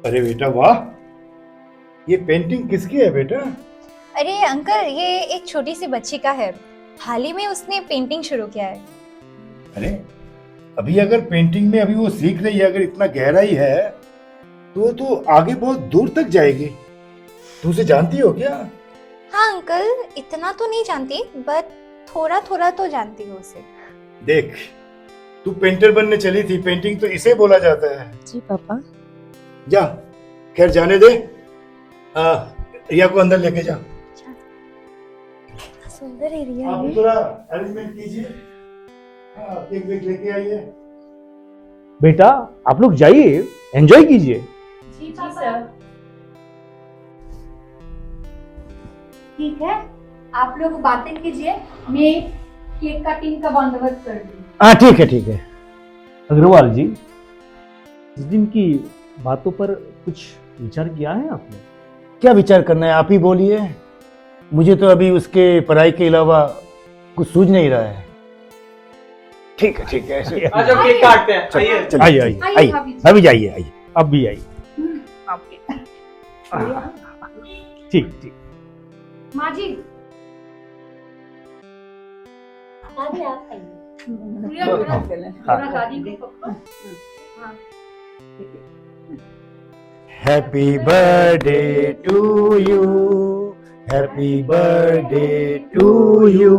I: अरे बेटा वाह, ये पेंटिंग किसकी है बेटा?
O: अरे अंकल, ये एक छोटी सी बच्ची का है। हाल ही में उसने पेंटिंग शुरू किया है।
I: अरे अभी अगर पेंटिंग में अभी वो सीख रही है, अगर इतना गहराई है तो आगे बहुत दूर तक जाएगी। तू उसे जानती हो क्या?
O: हाँ अंकल, इतना तो नहीं जानती, बट थोड़ा थोड़ा तो जानती हूँ उसे।
I: देख, तू पेंटर बनने चली थी, पेंटिंग तो इसे बोला जाता है।
O: जी पापा।
I: जा, खैर जाने दे। रिया को अंदर लेके जाओ।
C: सुंदर एरिया
I: आप
C: है।
I: थोड़ा अरेंजमेंट कीजिए। केक वेक लेके आइए।
H: बेटा आप लोग जाइए, एंजॉय कीजिए।
E: जी सर। ठीक है, आप लोग बातें कीजिए, मैं केक कटिंग का बंदोबस्त कर दूँ।
I: हाँ ठीक है ठीक है।
H: अग्रवाल जी, इस दिन की बातों पर कुछ विचार किया है आपने?
I: क्या विचार करना है आप ही बोलिए। मुझे तो अभी उसके पढ़ाई के अलावा कुछ सूझ नहीं रहा है। ठीक है ठीक है।
D: आ जाओ केक काटते हैं।
I: चलिए, आइए आइए आइए, अभी जाइए आइए।
H: अब भी आइए। ठीक ठीक।
E: माँ जी दादी को पकड़ो। हाँ।
I: Happy birthday to you, happy birthday to you,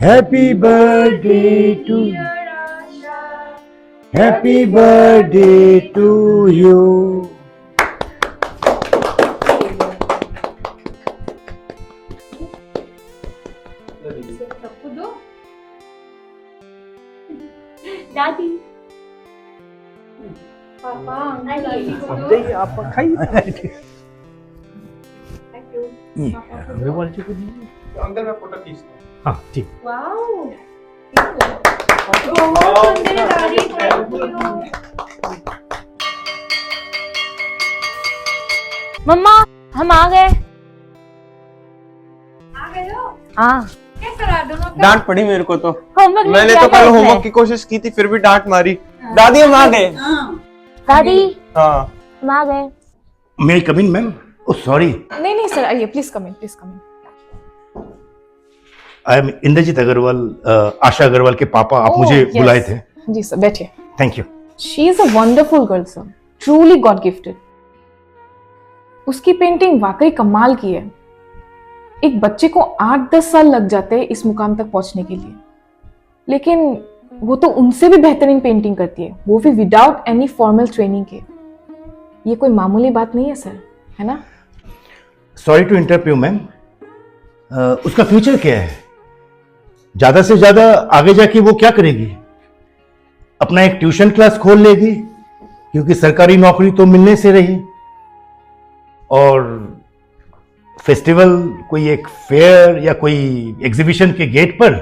I: happy birthday to, happy birthday to you.
E: सबको दो। दादी पापा दादी को दो।
H: आप खाइए।
D: अग्रवाल जी को दीजिए। अंदर मैं फोटो खींचता हूँ।
H: हाँ ठीक।
E: वाओ बहुत सुंदर दादी, थैंक यू।
A: मम्मा हम आ गए।
E: आ गए हो?
A: हाँ।
E: कैसा रहा दोनों का?
D: डांट पड़ी मेरे को तो।
A: होमवर्क नहीं
D: मैंने
A: किया
D: तो
A: था
D: कल
A: उसने।
D: होमवर्क की कोशिश की थी फिर भी डांट मारी। दादी हम आ गए।
A: दादी
D: हाँ
A: हम आ गए।
I: मे कम इन मैम? ओह सॉरी,
P: नहीं नहीं सर, आइए please come in, please come in.
I: I am Indrajeet Agarwal, Asha Agarwal के पापा। आप मुझे बुलाए थे।
P: जी सर, बैठिए।
I: Thank you.
P: She is a wonderful girl sir, truly god gifted. उसकी पेंटिंग वाकई कमाल की है। एक बच्चे को 8-10 साल लग जाते हैं इस मुकाम तक पहुंचने के लिए, लेकिन वो तो उनसे भी बेहतरीन पेंटिंग करती है, वो भी विदाउट एनी फॉर्मल ट्रेनिंग के। ये कोई मामूली बात नहीं है सर, है ना?
I: Sorry to interrupt you ma'am. उसका फ्यूचर क्या है? ज्यादा से ज्यादा आगे जाके वो क्या करेगी? अपना एक ट्यूशन क्लास खोल लेगी, क्योंकि सरकारी नौकरी तो मिलने से रही, और फेस्टिवल, कोई एक फेयर या कोई एग्जीबिशन के गेट पर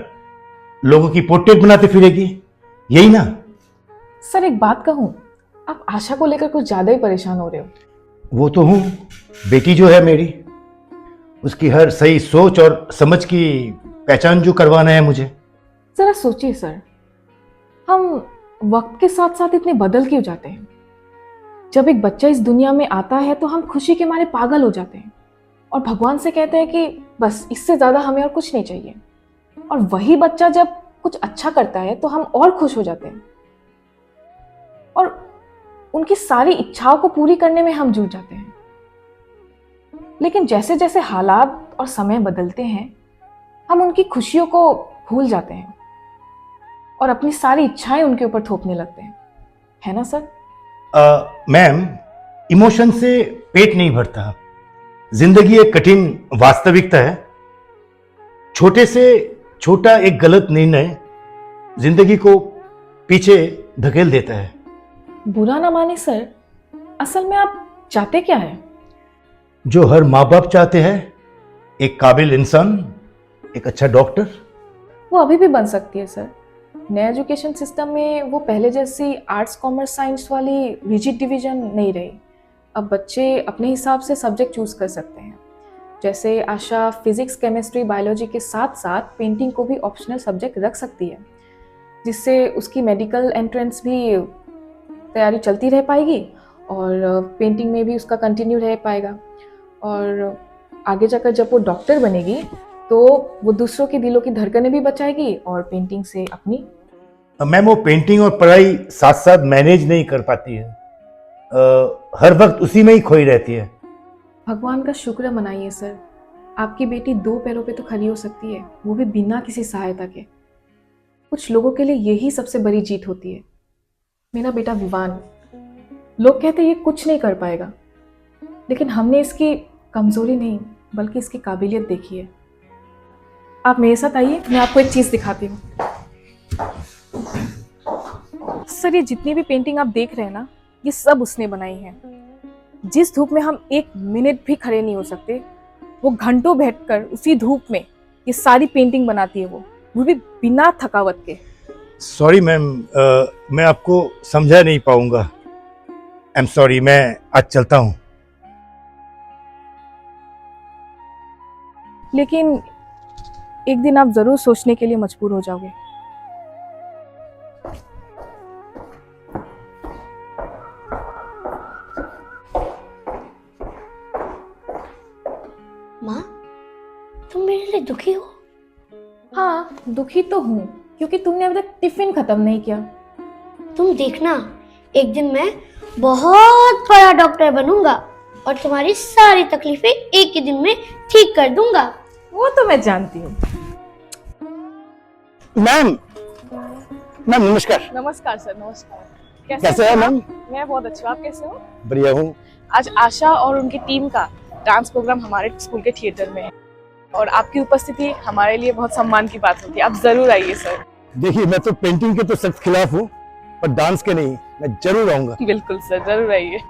I: लोगों की पोर्ट्रेट बनाते फिरेगी, यही ना?
P: सर एक बात कहूं, आप आशा को लेकर कुछ ज्यादा ही परेशान हो रहे हो।
I: वो तो हूं, बेटी जो है मेरी, उसकी हर सही सोच और समझ की पहचान जो करवाना है मुझे।
P: जरा सोचिए सर, हम वक्त के साथ साथ इतने बदल क्यों जाते हैं? जब एक बच्चा इस दुनिया में आता है तो हम खुशी के मारे पागल हो जाते हैं और भगवान से कहते हैं कि बस इससे ज्यादा हमें और कुछ नहीं चाहिए, और वही बच्चा जब कुछ अच्छा करता है तो हम और खुश हो जाते हैं और उनकी सारी इच्छाओं को पूरी करने में हम जुट जाते हैं। लेकिन जैसे जैसे हालात और समय बदलते हैं, हम उनकी खुशियों को भूल जाते हैं और अपनी सारी इच्छाएं उनके ऊपर थोपने लगते हैं, है ना सर?
I: मैम, इमोशन से पेट नहीं भरता। जिंदगी एक कठिन वास्तविकता है। छोटे से छोटा एक गलत निर्णय जिंदगी को पीछे धकेल देता है।
P: बुरा ना माने सर, असल में आप चाहते क्या है?
I: जो हर माँ बाप चाहते हैं, एक काबिल इंसान, एक अच्छा डॉक्टर।
P: वो अभी भी बन सकती है सर। नए एजुकेशन सिस्टम में वो पहले जैसी आर्ट्स कॉमर्स साइंस वाली रिजिड डिवीजन नहीं रही। अब बच्चे अपने हिसाब से सब्जेक्ट चूज कर सकते हैं। जैसे आशा फिजिक्स, केमिस्ट्री, बायोलॉजी के साथ साथ पेंटिंग को भी ऑप्शनल सब्जेक्ट रख सकती है, जिससे उसकी मेडिकल एंट्रेंस भी तैयारी चलती रह पाएगी और पेंटिंग में भी उसका कंटिन्यू रह पाएगा। और आगे जाकर जब वो डॉक्टर बनेगी तो वो दूसरों के दिलों की धड़कनें भी बचाएगी और पेंटिंग से अपनी।
I: मैम, वो पेंटिंग और पढ़ाई साथ साथ मैनेज नहीं कर पाती है। हर वक्त उसी में ही खोई रहती है।
P: भगवान का शुक्र मनाइए सर, आपकी बेटी 2 पैरों पे तो खड़ी हो सकती है, वो भी बिना किसी सहायता के। कुछ लोगों के लिए यही सबसे बड़ी जीत होती है। मेरा बेटा विवान, लोग कहते ये कुछ नहीं कर पाएगा, लेकिन हमने इसकी कमज़ोरी नहीं बल्कि इसकी काबिलियत देखी है। आप मेरे साथ आइए, मैं आपको एक चीज़ दिखाती हूँ। सर, ये जितनी भी पेंटिंग आप देख रहे हैं ना, ये सब उसने बनाई है। जिस धूप में हम 1 मिनट भी खड़े नहीं हो सकते, वो घंटों बैठकर उसी धूप में ये सारी पेंटिंग बनाती है, वो भी बिना थकावट के।
I: सॉरी मैम, मैं आपको समझा नहीं पाऊंगा। आई एम सॉरी, मैं आज चलता हूँ।
P: लेकिन एक दिन आप जरूर सोचने के लिए मजबूर हो जाओगे।
C: माँ, तुम मेरे लिए दुखी हो?
P: हाँ, दुखी तो हूँ क्योंकि तुमने अभी तक टिफिन खत्म नहीं किया।
C: तुम देखना, एक दिन मैं बहुत बड़ा डॉक्टर बनूंगा और तुम्हारी सारी तकलीफें एक ही दिन में ठीक कर दूंगा।
P: वो तो मैं जानती हूँ।
I: मैम नमस्कार।
P: नमस्कार सर, नमस्कार।
I: कैसे हैं मैम?
P: मैं बहुत अच्छा हूँ, आप कैसे हो?
I: बढ़िया हूँ।
P: आज आशा और उनकी टीम का डांस प्रोग्राम हमारे स्कूल के थिएटर में है और आपकी उपस्थिति हमारे लिए बहुत सम्मान की बात होगी। आप जरूर आइए सर।
I: देखिए, मैं तो पेंटिंग के तो सख्त खिलाफ हूँ, पर डांस के नहीं। मैं जरूर आऊंगा।
P: बिल्कुल सर, जरूर आइए।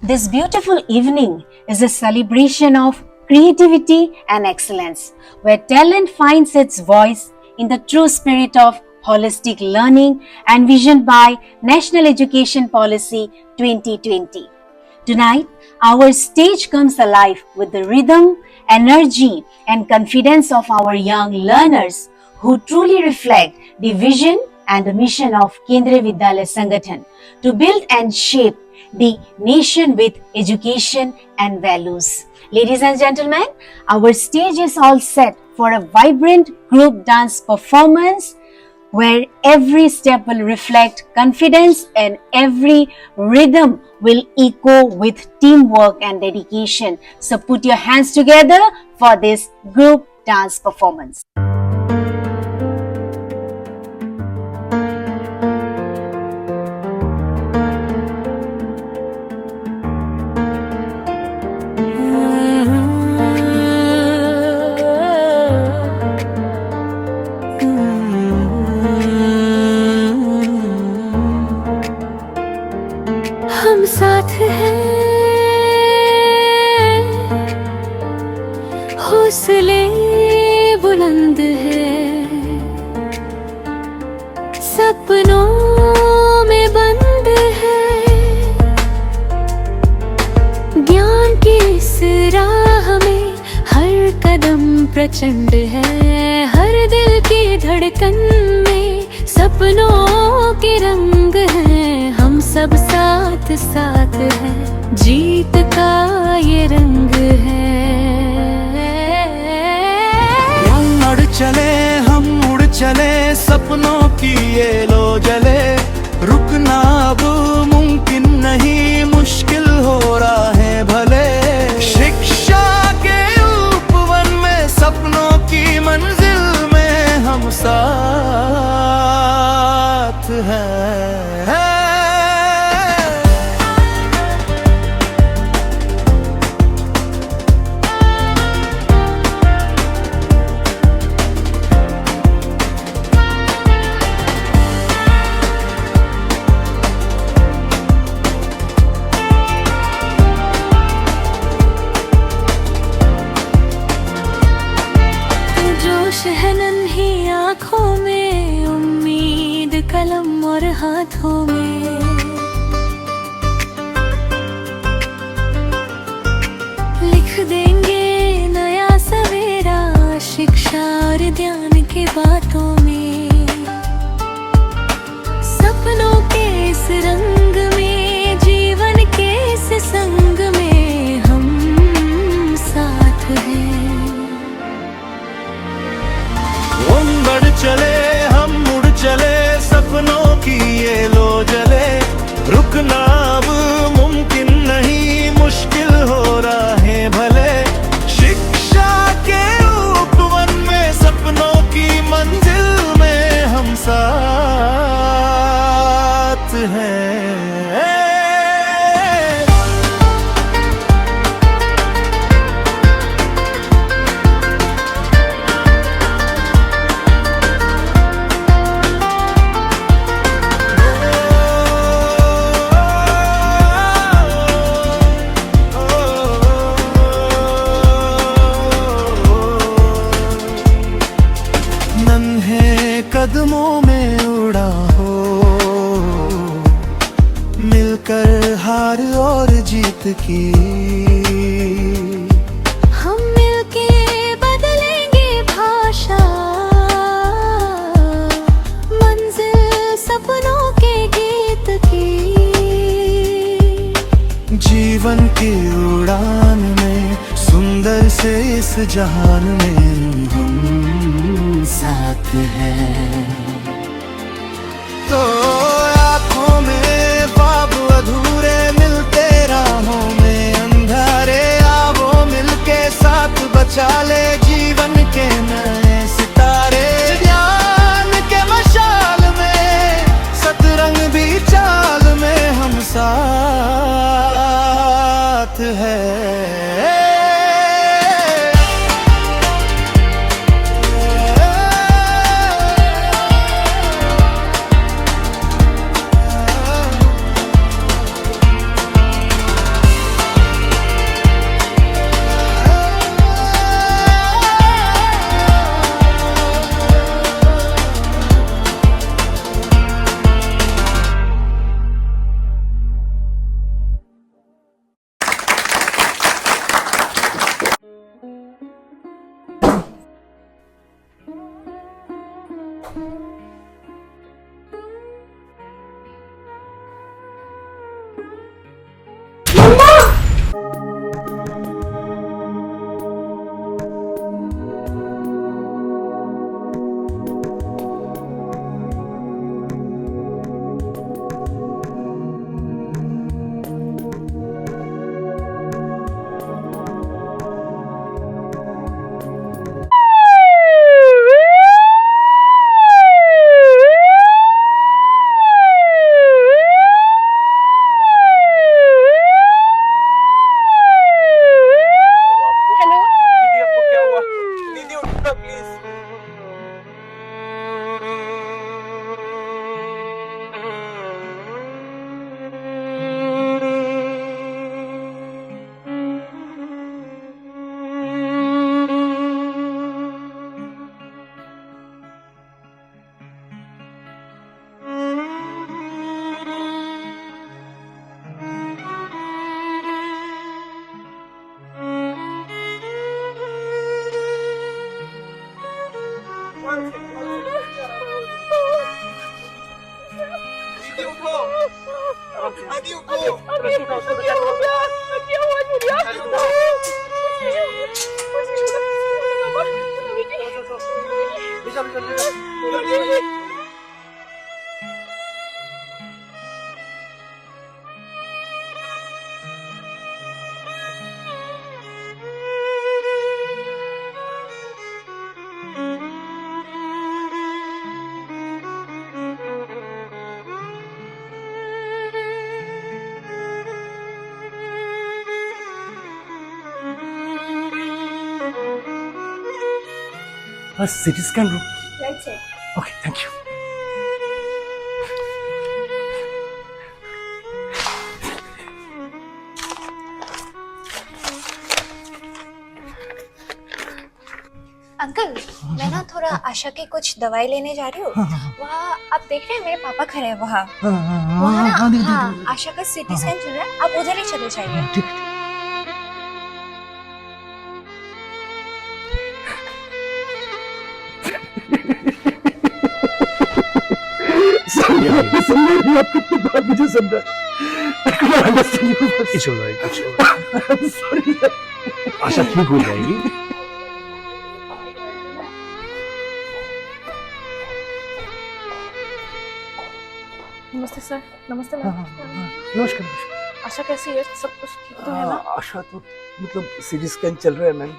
M: This beautiful evening is a celebration of creativity and excellence, where talent finds its voice in the true spirit of holistic learning envisioned by National Education Policy 2020. Tonight, our stage comes alive with the rhythm, energy, and confidence of our young learners who truly reflect the vision and the mission of Kendriya Vidyalaya Sangathan to build and shape the nation with education and values. Ladies and gentlemen, our stage is all set for a vibrant group dance performance where every step will reflect confidence and every rhythm will echo with teamwork and dedication. So put your hands together for this group dance performance.
A: हम साथ हैं, हौसले बुलंद है, सपनों में बंद है, ज्ञान की इस राह में हर कदम प्रचंड है, हर दिल की धड़कन में सपनों के रंग हैं, हम सब साथ साथ हैं, जीत का ये रंग है।
G: हम उड़ चले, हम उड़ चले, सपनों की ये लो जले, रुकना अब मुमकिन नहीं, मुश्किल हो रहा है भले, शिक्षा के उपवन में सपनों की मंजिल में हम साथ हैं।
A: है नन्ही आँखों में, उम्मीद कलम और हाथों में, लिख देंगे नया सवेरा, शिक्षा और ध्यान के बातों में, सपनों के इस रंग में, जीवन के इस संग में हम साथ हैं।
G: हम बढ़ चले, हम उड़ चले, सपनों की ये लो जले, रुकना अब मुमकिन नहीं, मुश्किल हो रहा है भले, शिक्षा के उपवन में सपनों की मंजिल में हम साथ हैं। कर हार और जीत की,
T: हम मिलके बदलेंगे भाषा, मंजिल सपनों के गीत की।
G: जीवन की उड़ान में सुंदर से इस जहान में हम साथ हैं। तो आँखों में ख्वाब अधूरे मिलते राहों में अंधारे, आवो मिलके साथ बचा ले जीवन के नए सितारे। ज्ञान के मशाल में सतरंग भी चाल में हम साथ हैं।
I: Bus CT scan room.
T: Right side.
I: Okay thank you.
O: Uncle मैं ना थोड़ा आशा की कुछ दवाई लेने जा रही हूँ। वहाँ आप देख रहे हैं मेरे पापा खड़े हैं वहाँ। वहाँ ना हाँ आशा का सीटी स्कैन चल रहा है, आप उधर ही चले जाइए।
I: आप कितनी बार मुझे समझा।
H: कुछ हो रहा है, कुछ हो रहा है।
I: सॉरी
H: आशा ठीक हो जाएगी।
P: नमस्ते सर। नमस्ते मैम।
I: नमस्कार।
P: आशा कैसी है? सब कुछ ठीक तो है ना?
I: आशा तो मतलब सीटी स्कैन चल रहा है मैम।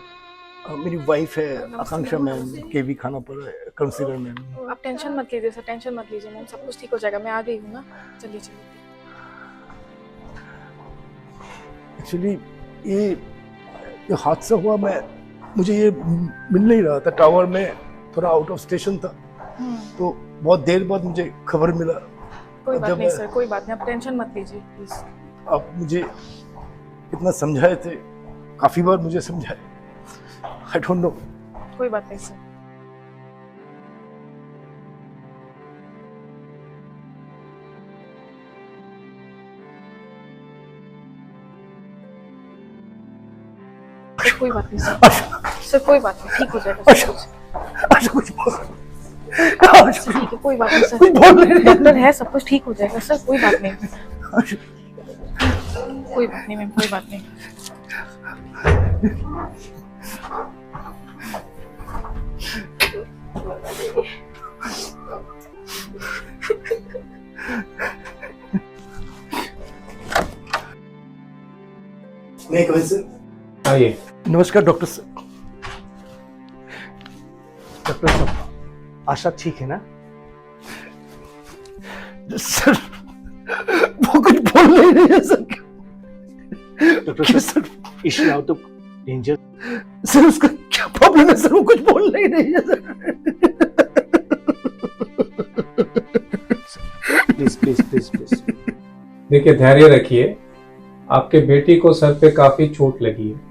I: मेरी वाइफ है आकांक्षा मैम, केवी खानापुर काउंसिलर मैम।
P: आप टेंशन मत लीजिए सर, टेंशन मत लीजिए मैम, सब कुछ ठीक हो जाएगा। मैं आ गई हूँ ना, चलिए चलिए।
I: एक्चुअली ये हादसा हुआ, मुझे ये मिल नहीं रहा था, टावर में थोड़ा आउट ऑफ स्टेशन था, तो बहुत देर बाद मुझे खबर मिला।
P: कोई बात नहीं सर, कोई बात नहीं, आप टेंशन मत लीजिए प्लीज।
I: आप मुझे इतना समझाए थे, काफी बार मुझे समझाए, आई डोंट नो।
P: कोई बात नहीं सर। कोई बात नहीं सर, सर कोई बात नहीं, ठीक हो जाएगा सब कुछ। सर, ठीक है, कोई बात नहीं सर, डॉक्टर है, सब कुछ ठीक हो जाएगा सर, कोई बात नहीं, कोई बात नहीं मैम, कोई बात नहीं।
I: नहीं कभी सर।
D: आइए।
I: नमस्कार डॉक्टर सर। डॉक्टर साहब, आशा ठीक है ना? सर वो कुछ बोल नहीं रही है sir. Doctor sir, issue out of danger. Sir उसका क्या प्रॉब्लम है सर? वो कुछ बोल नहीं रही है sir.
D: Please please please please देखिए, धैर्य रखिए। आपके बेटी को सर पे काफी चोट लगी है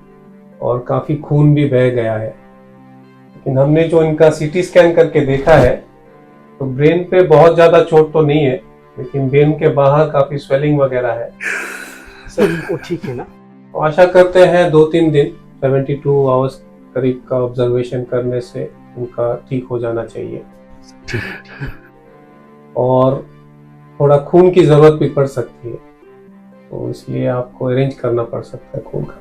D: और काफी खून भी बह गया है, लेकिन हमने जो इनका सीटी स्कैन करके देखा है तो ब्रेन पे बहुत ज्यादा चोट तो नहीं है, लेकिन ब्रेन के बाहर काफी स्वेलिंग वगैरह है।
I: सर वो ठीक है ना?
D: तो आशा करते हैं 2-3 दिन 72 आवर्स करीब का ऑब्जर्वेशन करने से उनका ठीक हो जाना चाहिए। और थोड़ा खून की जरूरत भी पड़ सकती है, तो इसलिए आपको अरेंज करना पड़ सकता है खून का।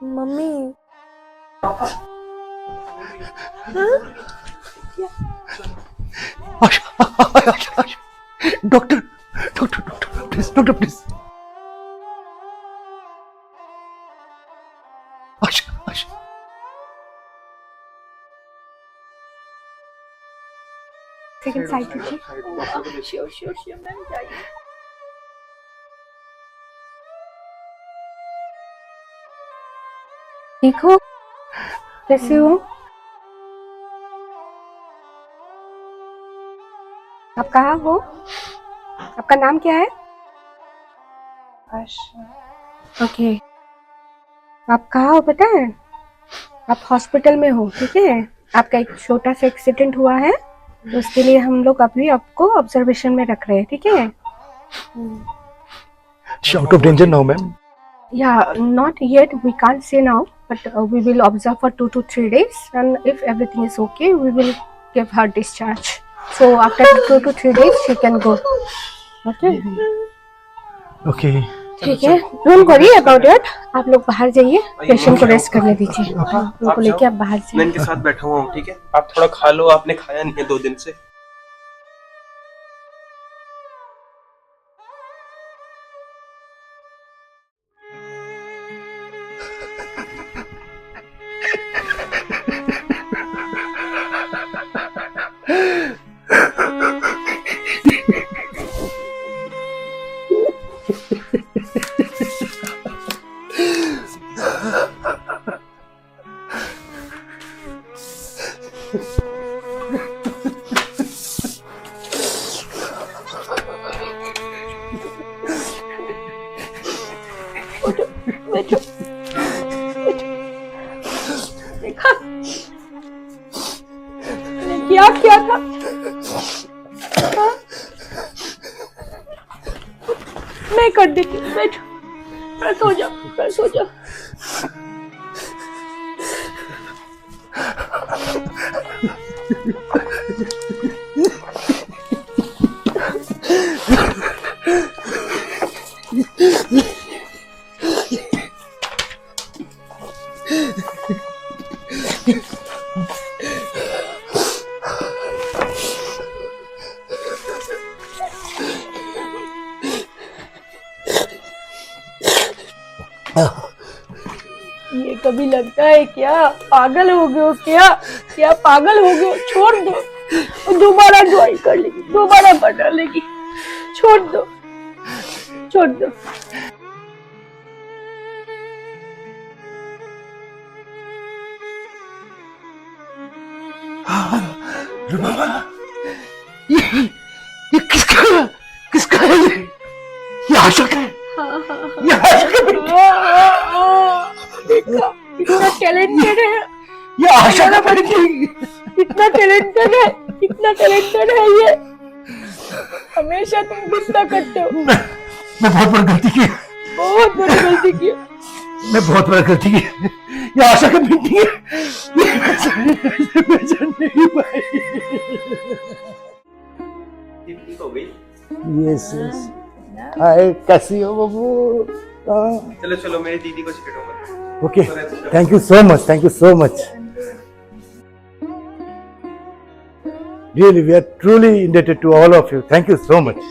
C: Mummy
I: doctor doctor doctor please, doctor please. Asha Asha
C: second side लीजिए।
P: श्योर मैम, जाइए।
C: ठीक हो? कैसे हो? आप कहाँ हो? आपका नाम क्या है? आशा। ओके। आप कहाँ हो पता है? आप हॉस्पिटल में हो, ठीक है? आपका एक छोटा सा एक्सीडेंट हुआ है, तो उसके लिए हम लोग अभी आपको ऑब्जर्वेशन में रख रहे हैं, ठीक है?
I: Out of danger now ma'am?
C: Yeah, not yet. We can't say now, but we will observe for 2 to 3 days, and if everything is okay, we will give her discharge. So after 2 to 3 days, she can go. Okay?
I: Okay
C: ठीक है, don't worry about it. आप लोग बाहर जाइए, patient को rest करने दीजिए। उनको लेके आप बाहर
D: मैं इनके साथ बैठा हुआ हूँ, ठीक है? आप थोड़ा खा लो, आपने खाया नहीं है 2 दिन से।
E: क्या क्या था? हाँ? मैं कर देती हूँ, बैठो, फ्रेश हो जाओ, फ्रेश हो जाओ। ये कभी लगता है क्या? पागल हो गए हो क्या? क्या पागल हो गए हो? छोड़ दो, वो दोबारा ड्राइंग कर लेगी, दोबारा बना लेगी। छोड़ दो, छोड़ दो।
I: रुबाबा, ये किसका है ये आशक है। ये आशक है
E: देखा, कितना टैलेंटेड है
I: ये आशक है बेटी।
E: कितना टैलेंटेड है, कितना टैलेंटेड है ये। हमेशा तुम गुस्सा करते हो।
I: मैं बहुत बड़ी गलती की,
E: बहुत बड़ी गलती की।
I: मैं बहुत बड़ी गलती की। ये आशा का बेटी है, ये पहचान नहीं पाई।
S: ठीक हो गई।
I: Yes yes. हाय, कैसी हो बाबू?
D: चलो चलो, मेरी दीदी को सिखाऊंगा।
I: Okay, thank you so much, thank you so much. Really, we are truly indebted to all of you. Thank you so much.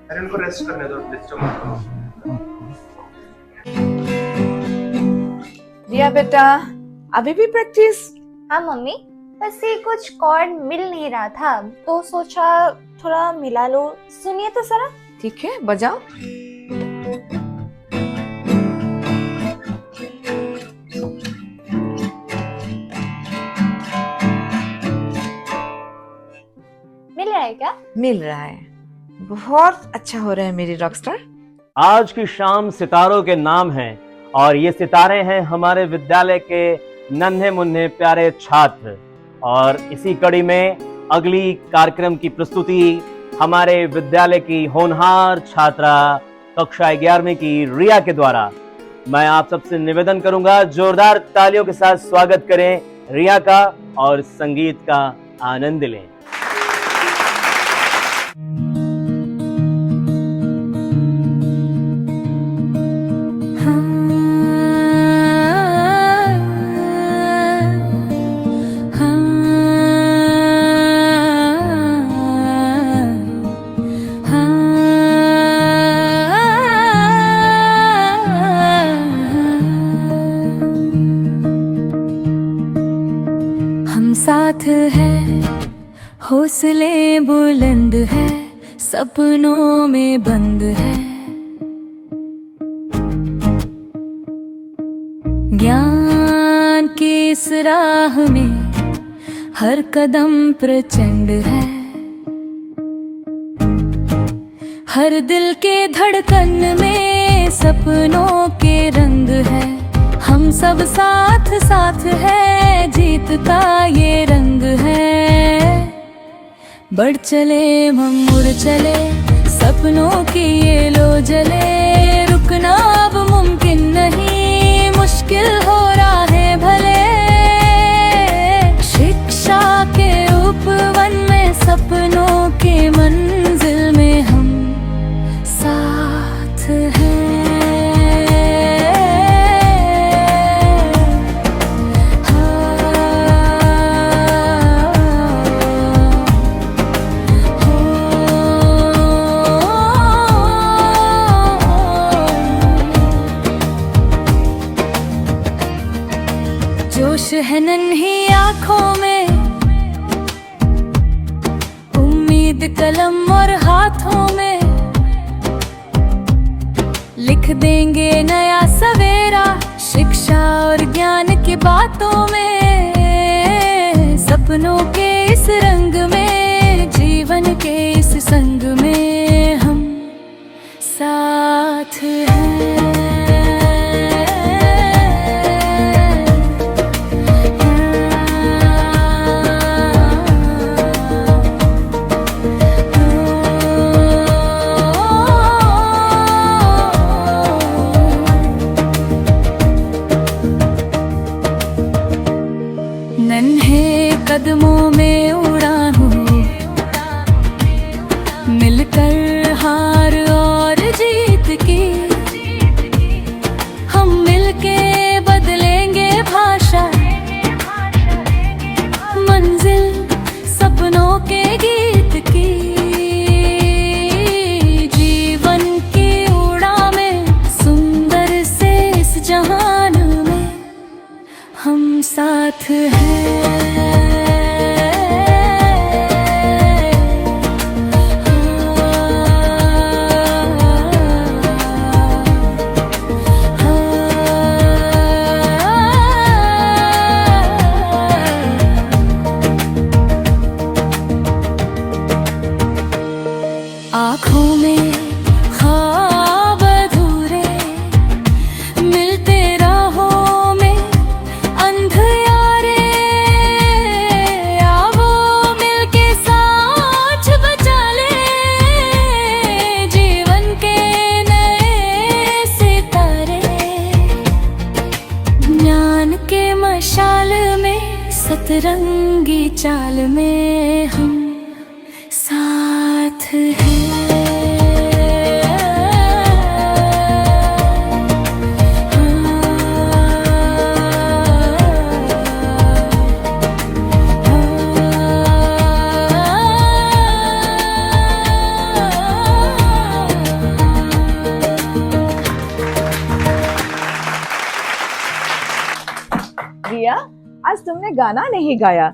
D: अरे उनको रेस्ट करने दो, डिस्टर्ब मत करो।
M: रिया बेटा, अभी भी प्रैक्टिस?
O: हाँ मम्मी, बस ये कुछ कॉर्ड मिल नहीं रहा था तो सोचा थोड़ा मिला लो। सुनिए तो जरा।
M: ठीक है, बजाओ।
O: मिल रहा है क्या?
M: मिल रहा है, बहुत अच्छा हो रहा है मेरी रॉकस्टार।
L: आज की शाम सितारों के नाम है और ये सितारे हैं हमारे विद्यालय के नन्हे मुन्ने प्यारे छात्र। और इसी कड़ी में अगली कार्यक्रम की प्रस्तुति हमारे विद्यालय की होनहार छात्रा कक्षा 11वीं की रिया के द्वारा। मैं आप सबसे निवेदन करूंगा, जोरदार तालियों के साथ स्वागत करें रिया का और संगीत का आनंद लें।
T: साथ है, हौसले बुलंद है, सपनों में बंद है, ज्ञान की इस राह में हर कदम प्रचंड है, हर दिल के धड़कन में सपनों के रंग है, हम सब साथ साथ है, जीत का ये रंग है। बढ़ चले हम उड़ चले, सपनों की ये लो जले, रुकना अब मुमकिन नहीं, मुश्किल हो रहा है भले, शिक्षा के उपवन में सपनों के मंजिल में हम साथ हैं। जोश है नन्ही आँखों में, उम्मीद कलम और हाथों में, लिख देंगे नया सवेरा, शिक्षा और ज्ञान की बातों में, सपनों के इस रंग में, जीवन के इस संग में हम साथ हैं। कदमों में उड़ान हूँ, मिलकर हार और जीत की, हम मिलके बदलेंगे भाषा, मंजिल सपनों के गीत की, जीवन की उड़ान में सुंदर से इस जहान में हम साथ हैं। मशाल में सतरंगी चाल में हम साथ हैं।
U: रिया, आज तुमने गाना नहीं गाया,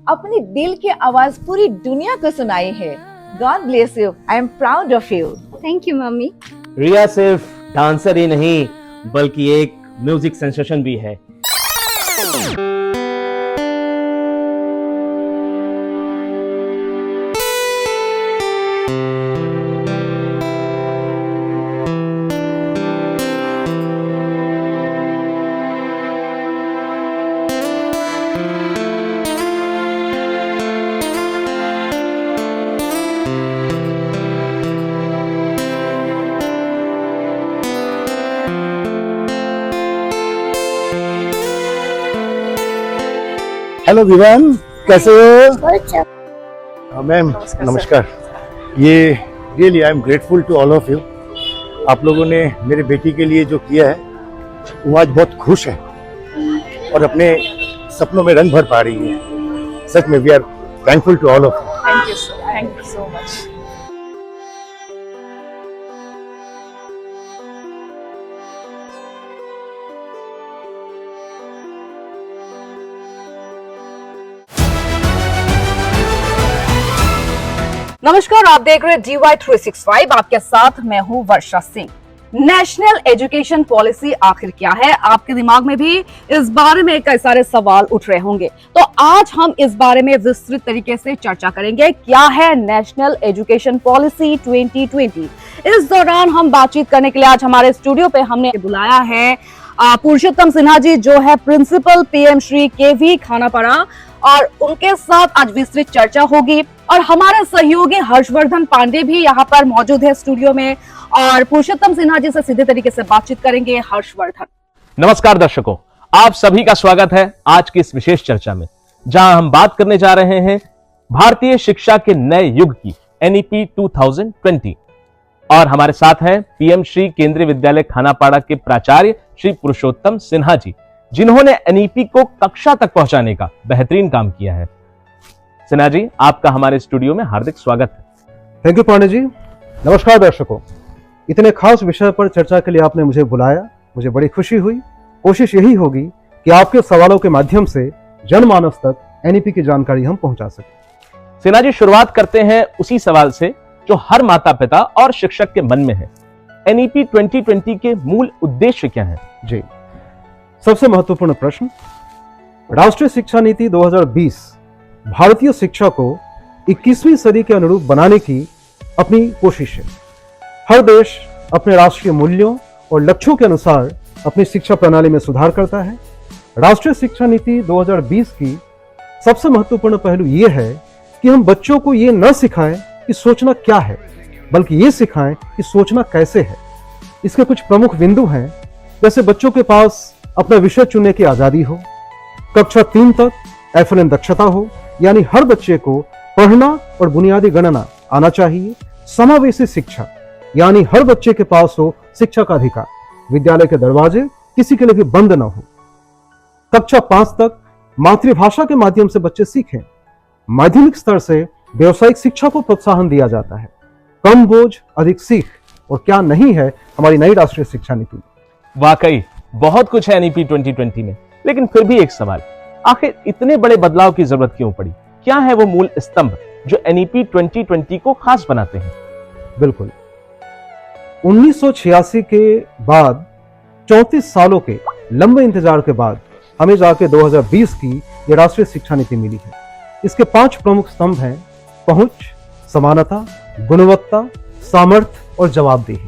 U: अपनी दिल की आवाज पूरी दुनिया को सुनाई है। God bless you, I am proud of you.
C: Thank you मम्मी।
L: रिया सिर्फ डांसर ही नहीं बल्कि एक म्यूजिक सेंसेशन भी है।
I: हेलो विवान, कैसे हो? मैम नमस्कार। ये really I am grateful to all of you. आप लोगों ने मेरे बेटी के लिए जो किया है वो आज बहुत खुश है और अपने सपनों में रंग भर पा रही है। सच में we are thankful to all of you.
U: Thank you sir, thank you so much. नमस्कार, आप देख रहे हैं DY 365। आपके साथ मैं हूं वर्षा सिंह। नेशनल एजुकेशन पॉलिसी आखिर क्या है? आपके दिमाग में भी इस बारे में कई सारे सवाल उठ रहे होंगे, तो आज हम इस बारे में विस्तृत तरीके से चर्चा करेंगे। क्या है नेशनल एजुकेशन पॉलिसी 2020? इस दौरान हम बातचीत करने के लिए आज हमारे स्टूडियो पे हमने बुलाया है पुरुषोत्तम सिन्हा जी, जो है principal PM Shri KV Khanapara, और उनके साथ आज विस्तृत चर्चा होगी। और हमारे सहयोगी हर्षवर्धन पांडे भी यहाँ पर मौजूद है स्टूडियो में, और पुरुषोत्तम सिन्हा जी से सीधे तरीके से बातचीत करेंगे हर्षवर्धन।
H: नमस्कार दर्शकों, आप सभी का स्वागत है आज की इस विशेष चर्चा में, जहां हम बात करने जा रहे हैं भारतीय शिक्षा के नए युग की NEP 2020। और हमारे साथ हैं PM श्री केंद्रीय विद्यालय खानापाड़ा के प्राचार्य श्री पुरुषोत्तम सिन्हा जी, जिन्होंने NEP को कक्षा तक पहुंचाने का बेहतरीन काम किया है। सिन्हा जी, आपका हमारे स्टूडियो में हार्दिक स्वागत है।
V: Thank you Pandey ji. नमस्कार दर्शकों, इतने खास विषय पर चर्चा के लिए आपने मुझे बुलाया, मुझे बड़ी खुशी हुई। कोशिश यही होगी कि आपके सवालों के माध्यम से जनमानस तक NEP की जानकारी हम पहुंचा सकें।
H: सिन्हा जी, शुरुआत करते हैं उसी सवाल से जो हर माता पिता और शिक्षक के मन में है। NEP 2020 के मूल उद्देश्य क्या है?
V: जी, सबसे महत्वपूर्ण प्रश्न। राष्ट्रीय शिक्षा नीति 2020 भारतीय शिक्षा को 21वीं सदी के अनुरूप बनाने की अपनी कोशिश है। हर देश अपने राष्ट्रीय मूल्यों और लक्ष्यों के अनुसार अपनी शिक्षा प्रणाली में सुधार करता है। राष्ट्रीय शिक्षा नीति 2020 की सबसे महत्वपूर्ण पहलू यह है कि हम बच्चों को ये न सिखाएं कि सोचना क्या है, बल्कि ये सिखाएं कि सोचना कैसे है। इसके कुछ प्रमुख बिंदु हैं, जैसे बच्चों के पास अपना विषय चुनने की आजादी हो, कक्षा 3 तक FLN दक्षता हो, यानी हर बच्चे को पढ़ना और बुनियादी गणना आना चाहिए। समावेशी शिक्षा, यानी हर बच्चे के पास हो शिक्षा का अधिकार, विद्यालय के दरवाजे किसी के लिए भी बंद न हो। कक्षा 5 तक मातृभाषा के माध्यम से बच्चे सीखें। माध्यमिक स्तर से व्यवसायिक शिक्षा को प्रोत्साहन दिया जाता है। कम बोझ अधिक सीख, और क्या नहीं है हमारी नई राष्ट्रीय शिक्षा नीति।
H: वाकई बहुत कुछ है NEP 2020 में, लेकिन फिर भी एक सवाल, आखिर इतने बड़े बदलाव की जरूरत क्यों पड़ी? क्या है वो मूल स्तंभ जो NEP 2020 को खास बनाते हैं?
V: बिल्कुल, 1986 के बाद 34 सालों के लंबे इंतजार के बाद हमें जाके 2020 की ये राष्ट्रीय शिक्षा नीति मिली है। इसके 5 प्रमुख स्तंभ हैं: पहुंच, समानता, गुणवत्ता, सामर्थ्य और जवाबदेही,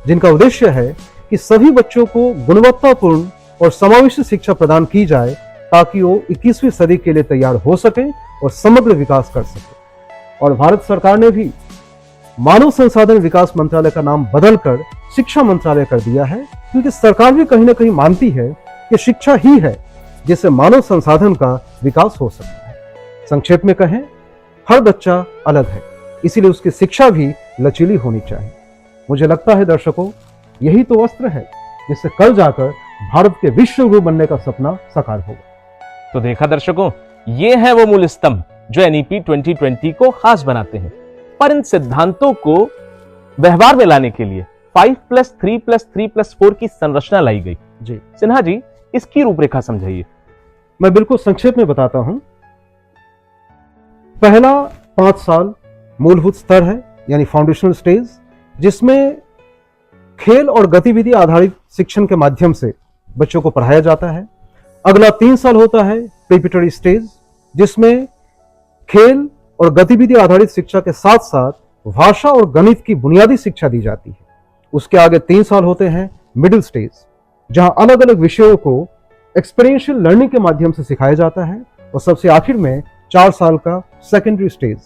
V: जिनका उद्देश्य है कि सभी बच्चों को गुणवत्तापूर्ण और समावेशी शिक्षा प्रदान की जाए, ताकि वो 21वीं सदी के लिए तैयार हो सके और समग्र विकास कर सके। और भारत सरकार ने भी मानव संसाधन विकास मंत्रालय का नाम बदलकर शिक्षा मंत्रालय कर दिया है, क्योंकि सरकार भी कहीं ना कहीं मानती है कि शिक्षा ही है जिससे मानव संसाधन का विकास हो सकता है। संक्षेप में कहें, हर बच्चा अलग है, इसीलिए उसकी शिक्षा भी लचीली होनी चाहिए। मुझे लगता है दर्शकों, यही तो अस्त्र है जिससे कल जाकर भारत के विश्व गुरु बनने का सपना साकार होगा।
B: तो देखा दर्शकों, ये है वो मूल स्तंभ जो एनईपी 2020 को खास बनाते हैं। पर इन सिद्धांतों को व्यवहार में लाने के लिए 5+3+3+4 की संरचना लाई गई।
V: जी
B: सिन्हा जी, इसकी रूपरेखा समझाइए।
V: मैं बिल्कुल संक्षेप में बताता हूं। पहला 5 साल मूलभूत स्तर है, यानी फाउंडेशनल स्टेज, जिसमें खेल और गतिविधि आधारित शिक्षण के माध्यम से बच्चों को पढ़ाया जाता है। अगला 3 साल होता है प्रिपरेटरी स्टेज, जिसमें खेल और गतिविधि आधारित शिक्षा के साथ साथ भाषा और गणित की बुनियादी शिक्षा दी जाती है। उसके आगे 3 साल होते हैं मिडिल स्टेज, जहां अलग अलग विषयों को एक्सपीरियंशियल लर्निंग के माध्यम से सिखाया जाता है। और सबसे आखिर में 4 साल का सेकेंडरी स्टेज,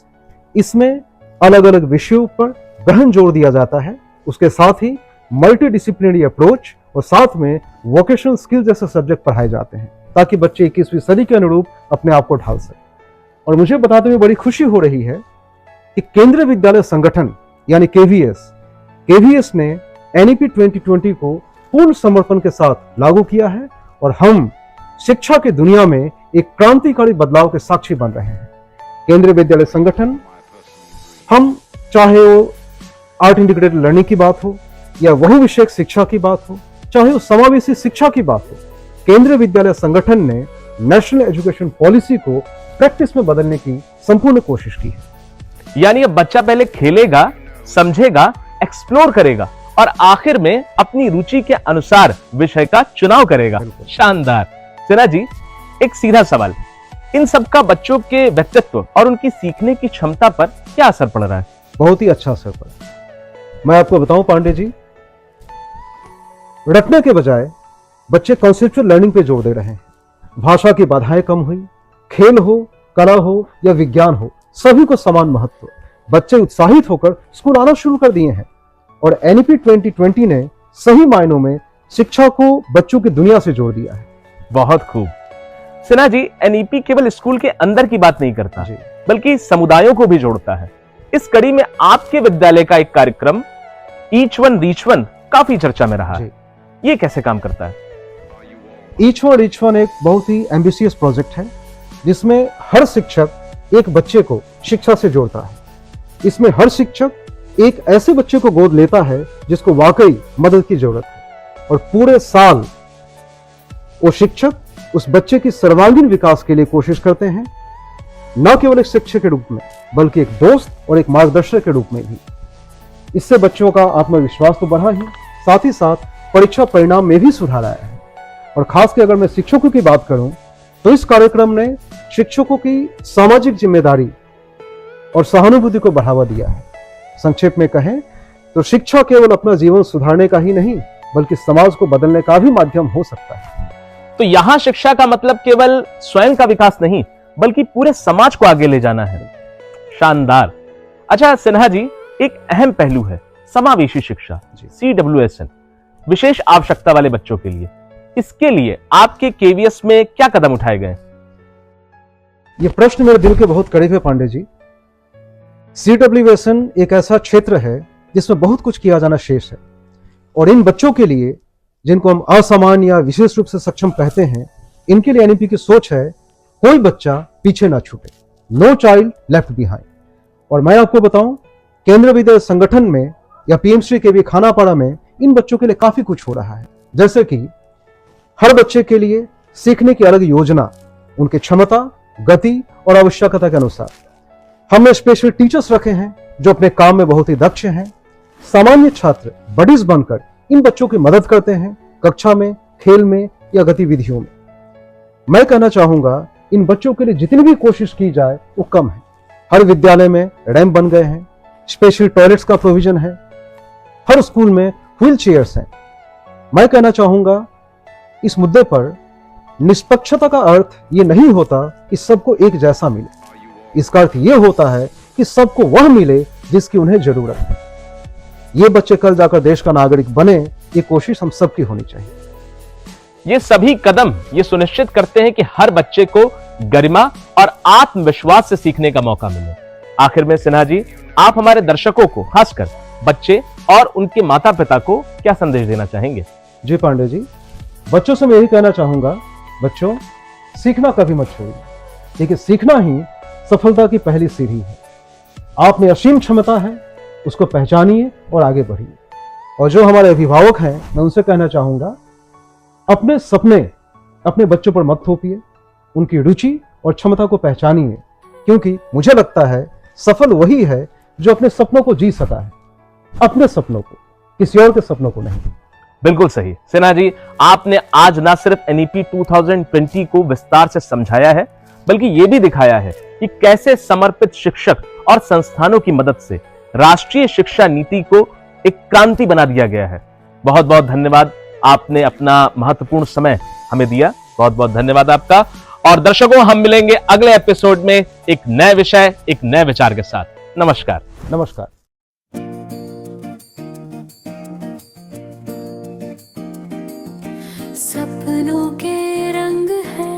V: इसमें अलग अलग विषयों पर गहन जोर दिया जाता है। उसके साथ ही मल्टी डिसिप्लिनरी अप्रोच और साथ में वोकेशनल स्किल जैसे सब्जेक्ट पढ़ाए जाते हैं, ताकि बच्चे 21वीं सदी के अनुरूप अपने आप को ढाल सकें। और मुझे बताते हुए बड़ी खुशी हो रही है कि केंद्रीय विद्यालय संगठन यानी केवीएस ने एनईपी 2020 को पूर्ण समर्पण के साथ लागू किया है और हम शिक्षा की दुनिया में एक क्रांतिकारी बदलाव के साक्षी बन रहे हैं। केंद्रीय विद्यालय संगठन, हम चाहे वो आर्ट इंटीग्रेटेड लर्निंग की बात हो या वही विषयक शिक्षा की बात हो, चाहे वो समावेशी शिक्षा की बात हो, केंद्रीय विद्यालय संगठन ने नेशनल एजुकेशन पॉलिसी को प्रैक्टिस में बदलने की संपूर्ण कोशिश की है।
B: यानी अब बच्चा पहले खेलेगा, समझेगा, एक्सप्लोर करेगा और आखिर में अपनी रुचि के अनुसार विषय का चुनाव करेगा। शानदार। सिन्हा जी, एक सीधा सवाल, इन सब का बच्चों के व्यक्तित्व और उनकी सीखने की क्षमता पर क्या असर पड़ रहा है?
V: बहुत ही अच्छा असर पड़ा। मैं आपको बताऊं पांडे जी, रटने के बजाय बच्चे कॉन्सेप्चुअल लर्निंग पे जोर दे रहे हैं। भाषा की बाधाएं कम हुई, खेल हो, कला हो या विज्ञान हो, सभी को समान महत्व। बच्चे उत्साहित होकर स्कूल आना शुरू कर दिए हैं और एनईपी 2020 ने सही मायनों में शिक्षा को बच्चों की दुनिया से जोड़ दिया है।
B: बहुत खूब। सिन्हा जी, एनईपी केवल स्कूल के अंदर की बात नहीं करता, बल्कि समुदायों को भी जोड़ता है। इस कड़ी में आपके विद्यालय का एक कार्यक्रम ईच वन रीच वन काफी चर्चा में रहा है। ये कैसे काम करता है?
V: ईच वन रीच वन एक बहुत ही एम्बिशियस प्रोजेक्ट है, जिसमें हर शिक्षक एक बच्चे को शिक्षा से जोड़ता है। इसमें हर शिक्षक एक ऐसे बच्चे को गोद लेता है जिसको वाकई मदद की जरूरत है और पूरे साल वो शिक्षक उस बच्चे की सर्वांगीण विकास के लिए कोशिश करते हैं, न केवल एक शिक्षक के रूप में बल्कि एक दोस्त और एक मार्गदर्शक के रूप में भी। इससे बच्चों का आत्मविश्वास तो बढ़ा ही, साथ ही साथ परीक्षा परिणाम में भी सुधार आया है। और खासकर अगर मैं शिक्षकों की बात करूं तो इस कार्यक्रम ने शिक्षकों की सामाजिक जिम्मेदारी और सहानुभूति को बढ़ावा दिया है। संक्षेप में कहें तो शिक्षा केवल अपना जीवन सुधारने का ही नहीं बल्कि समाज को बदलने का भी माध्यम हो सकता है।
B: तो यहाँ शिक्षा का मतलब केवल स्वयं का विकास नहीं बल्कि पूरे समाज को आगे ले जाना है। शानदार। अच्छा सिन्हा जी, एक अहम पहलू है समावेशी शिक्षा, CWSN, विशेष आवश्यकता वाले बच्चों के लिए। इसके लिए आपके केवीएस में क्या कदम उठाए गए?
V: ये प्रश्न मेरे दिल के बहुत करीब है पांडे जी। CWSN एक ऐसा क्षेत्र है जिसमें बहुत कुछ किया जाना शेष है और इन बच्चों के लिए जिनको हम असामान्य या विशेष रूप से सक्षम कहते हैं, इनके लिए एनईपी की सोच है कोई बच्चा पीछे ना छूटे, नो चाइल्ड लेफ्ट बिहाइंड। और मैं आपको बताऊं, केंद्रीय विद्यालय संगठन में या पीएमसी के भी खानापाड़ा में इन बच्चों के लिए काफी कुछ हो रहा है। जैसे कि हर बच्चे के लिए सीखने की अलग योजना, उनकी क्षमता, गति और आवश्यकता के अनुसार। हमने स्पेशल टीचर्स रखे हैं जो अपने काम में बहुत ही दक्ष हैं। सामान्य छात्र बडीज बनकर इन बच्चों की मदद करते हैं कक्षा में, खेल में या गतिविधियों में। मैं कहना चाहूंगा इन बच्चों के लिए जितनी भी कोशिश की जाए वो कम है। हर विद्यालय में रैंप बन गए हैं, स्पेशल टॉयलेट्स का प्रोविजन है, हर स्कूल में व्हील चेयर्स हैं। मैं कहना चाहूंगा इस मुद्दे पर निष्पक्षता का अर्थ ये नहीं होता कि सबको एक जैसा मिले। इसका अर्थ ये होता है कि सबको वह मिले जिसकी उन्हें जरूरत है। ये बच्चे कल जाकर देश का नागरिक बने, ये कोशिश हम सबकी होनी चाहिए।
B: ये सभी कदम ये सुनिश्चित करते हैं कि हर बच्चे को गरिमा और आत्मविश्वास से सीखने का मौका मिले। आखिर में सिन्हा जी, आप हमारे दर्शकों को, खासकर बच्चे और उनके माता पिता को क्या संदेश देना चाहेंगे?
V: जी पांडे जी, बच्चों से मैं यही कहना चाहूंगा, बच्चों सीखना कभी मत छोड़िए, देखिए सीखना ही सफलता की पहली सीढ़ी है। आप में असीम क्षमता है, उसको पहचानिए और आगे बढ़िए। और जो हमारे अभिभावक हैं, मैं उनसे कहना चाहूंगा, अपने सपने अपने बच्चों पर मत थोपिए, उनकी रुचि और क्षमता को पहचानिए, क्योंकि मुझे लगता है सफल वही है जो अपने सपनों को जी सका है, अपने सपनों को, किसी और के सपनों को नहीं।
B: बिल्कुल सही सिन्हा जी, आपने आज ना सिर्फ एनईपी 2020 को विस्तार से समझाया है, बल्कि ये भी दिखाया है कि कैसे समर्पित शिक्षक और संस्थानों की मदद से राष्ट्रीय शिक्षा नीति को एक क्रांति बना दिया गया है। बहुत बहुत धन्यवाद, आपने अपना महत्वपूर्ण समय हमें दिया। बहुत बहुत धन्यवाद आपका। और दर्शकों, हम मिलेंगे अगले एपिसोड में एक नए विषय, एक नए विचार के साथ। नमस्कार।
V: नमस्कार।
T: सपनों के रंग है,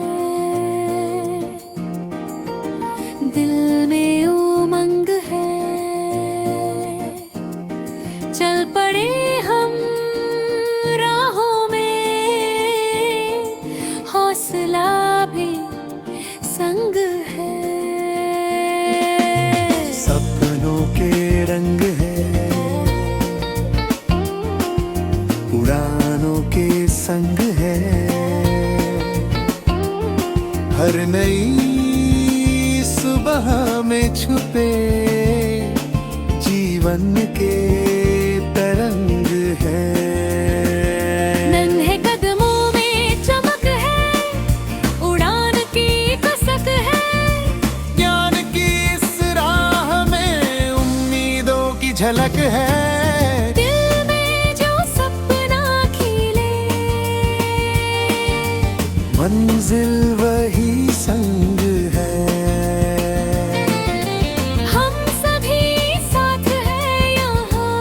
T: दिल में उमंग है, चल पड़े हम राहों में, हौसला भी संग है।
G: सपनों के रंग है, उड़ानों के संग है, हर नई सुबह में छुपे जीवन के तरंग है।
T: नन्हे कदमों में चमक है, उड़ान की कसक है,
G: ज्ञान की इस राह में उम्मीदों की झलक है।
T: दिल में जो सपना खिले,
G: मंजिल वही संग है।
T: हम सभी साथ हैं यहाँ,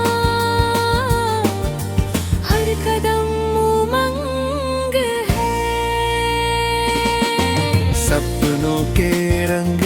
T: हर कदम उमंग है।
G: सपनों के रंग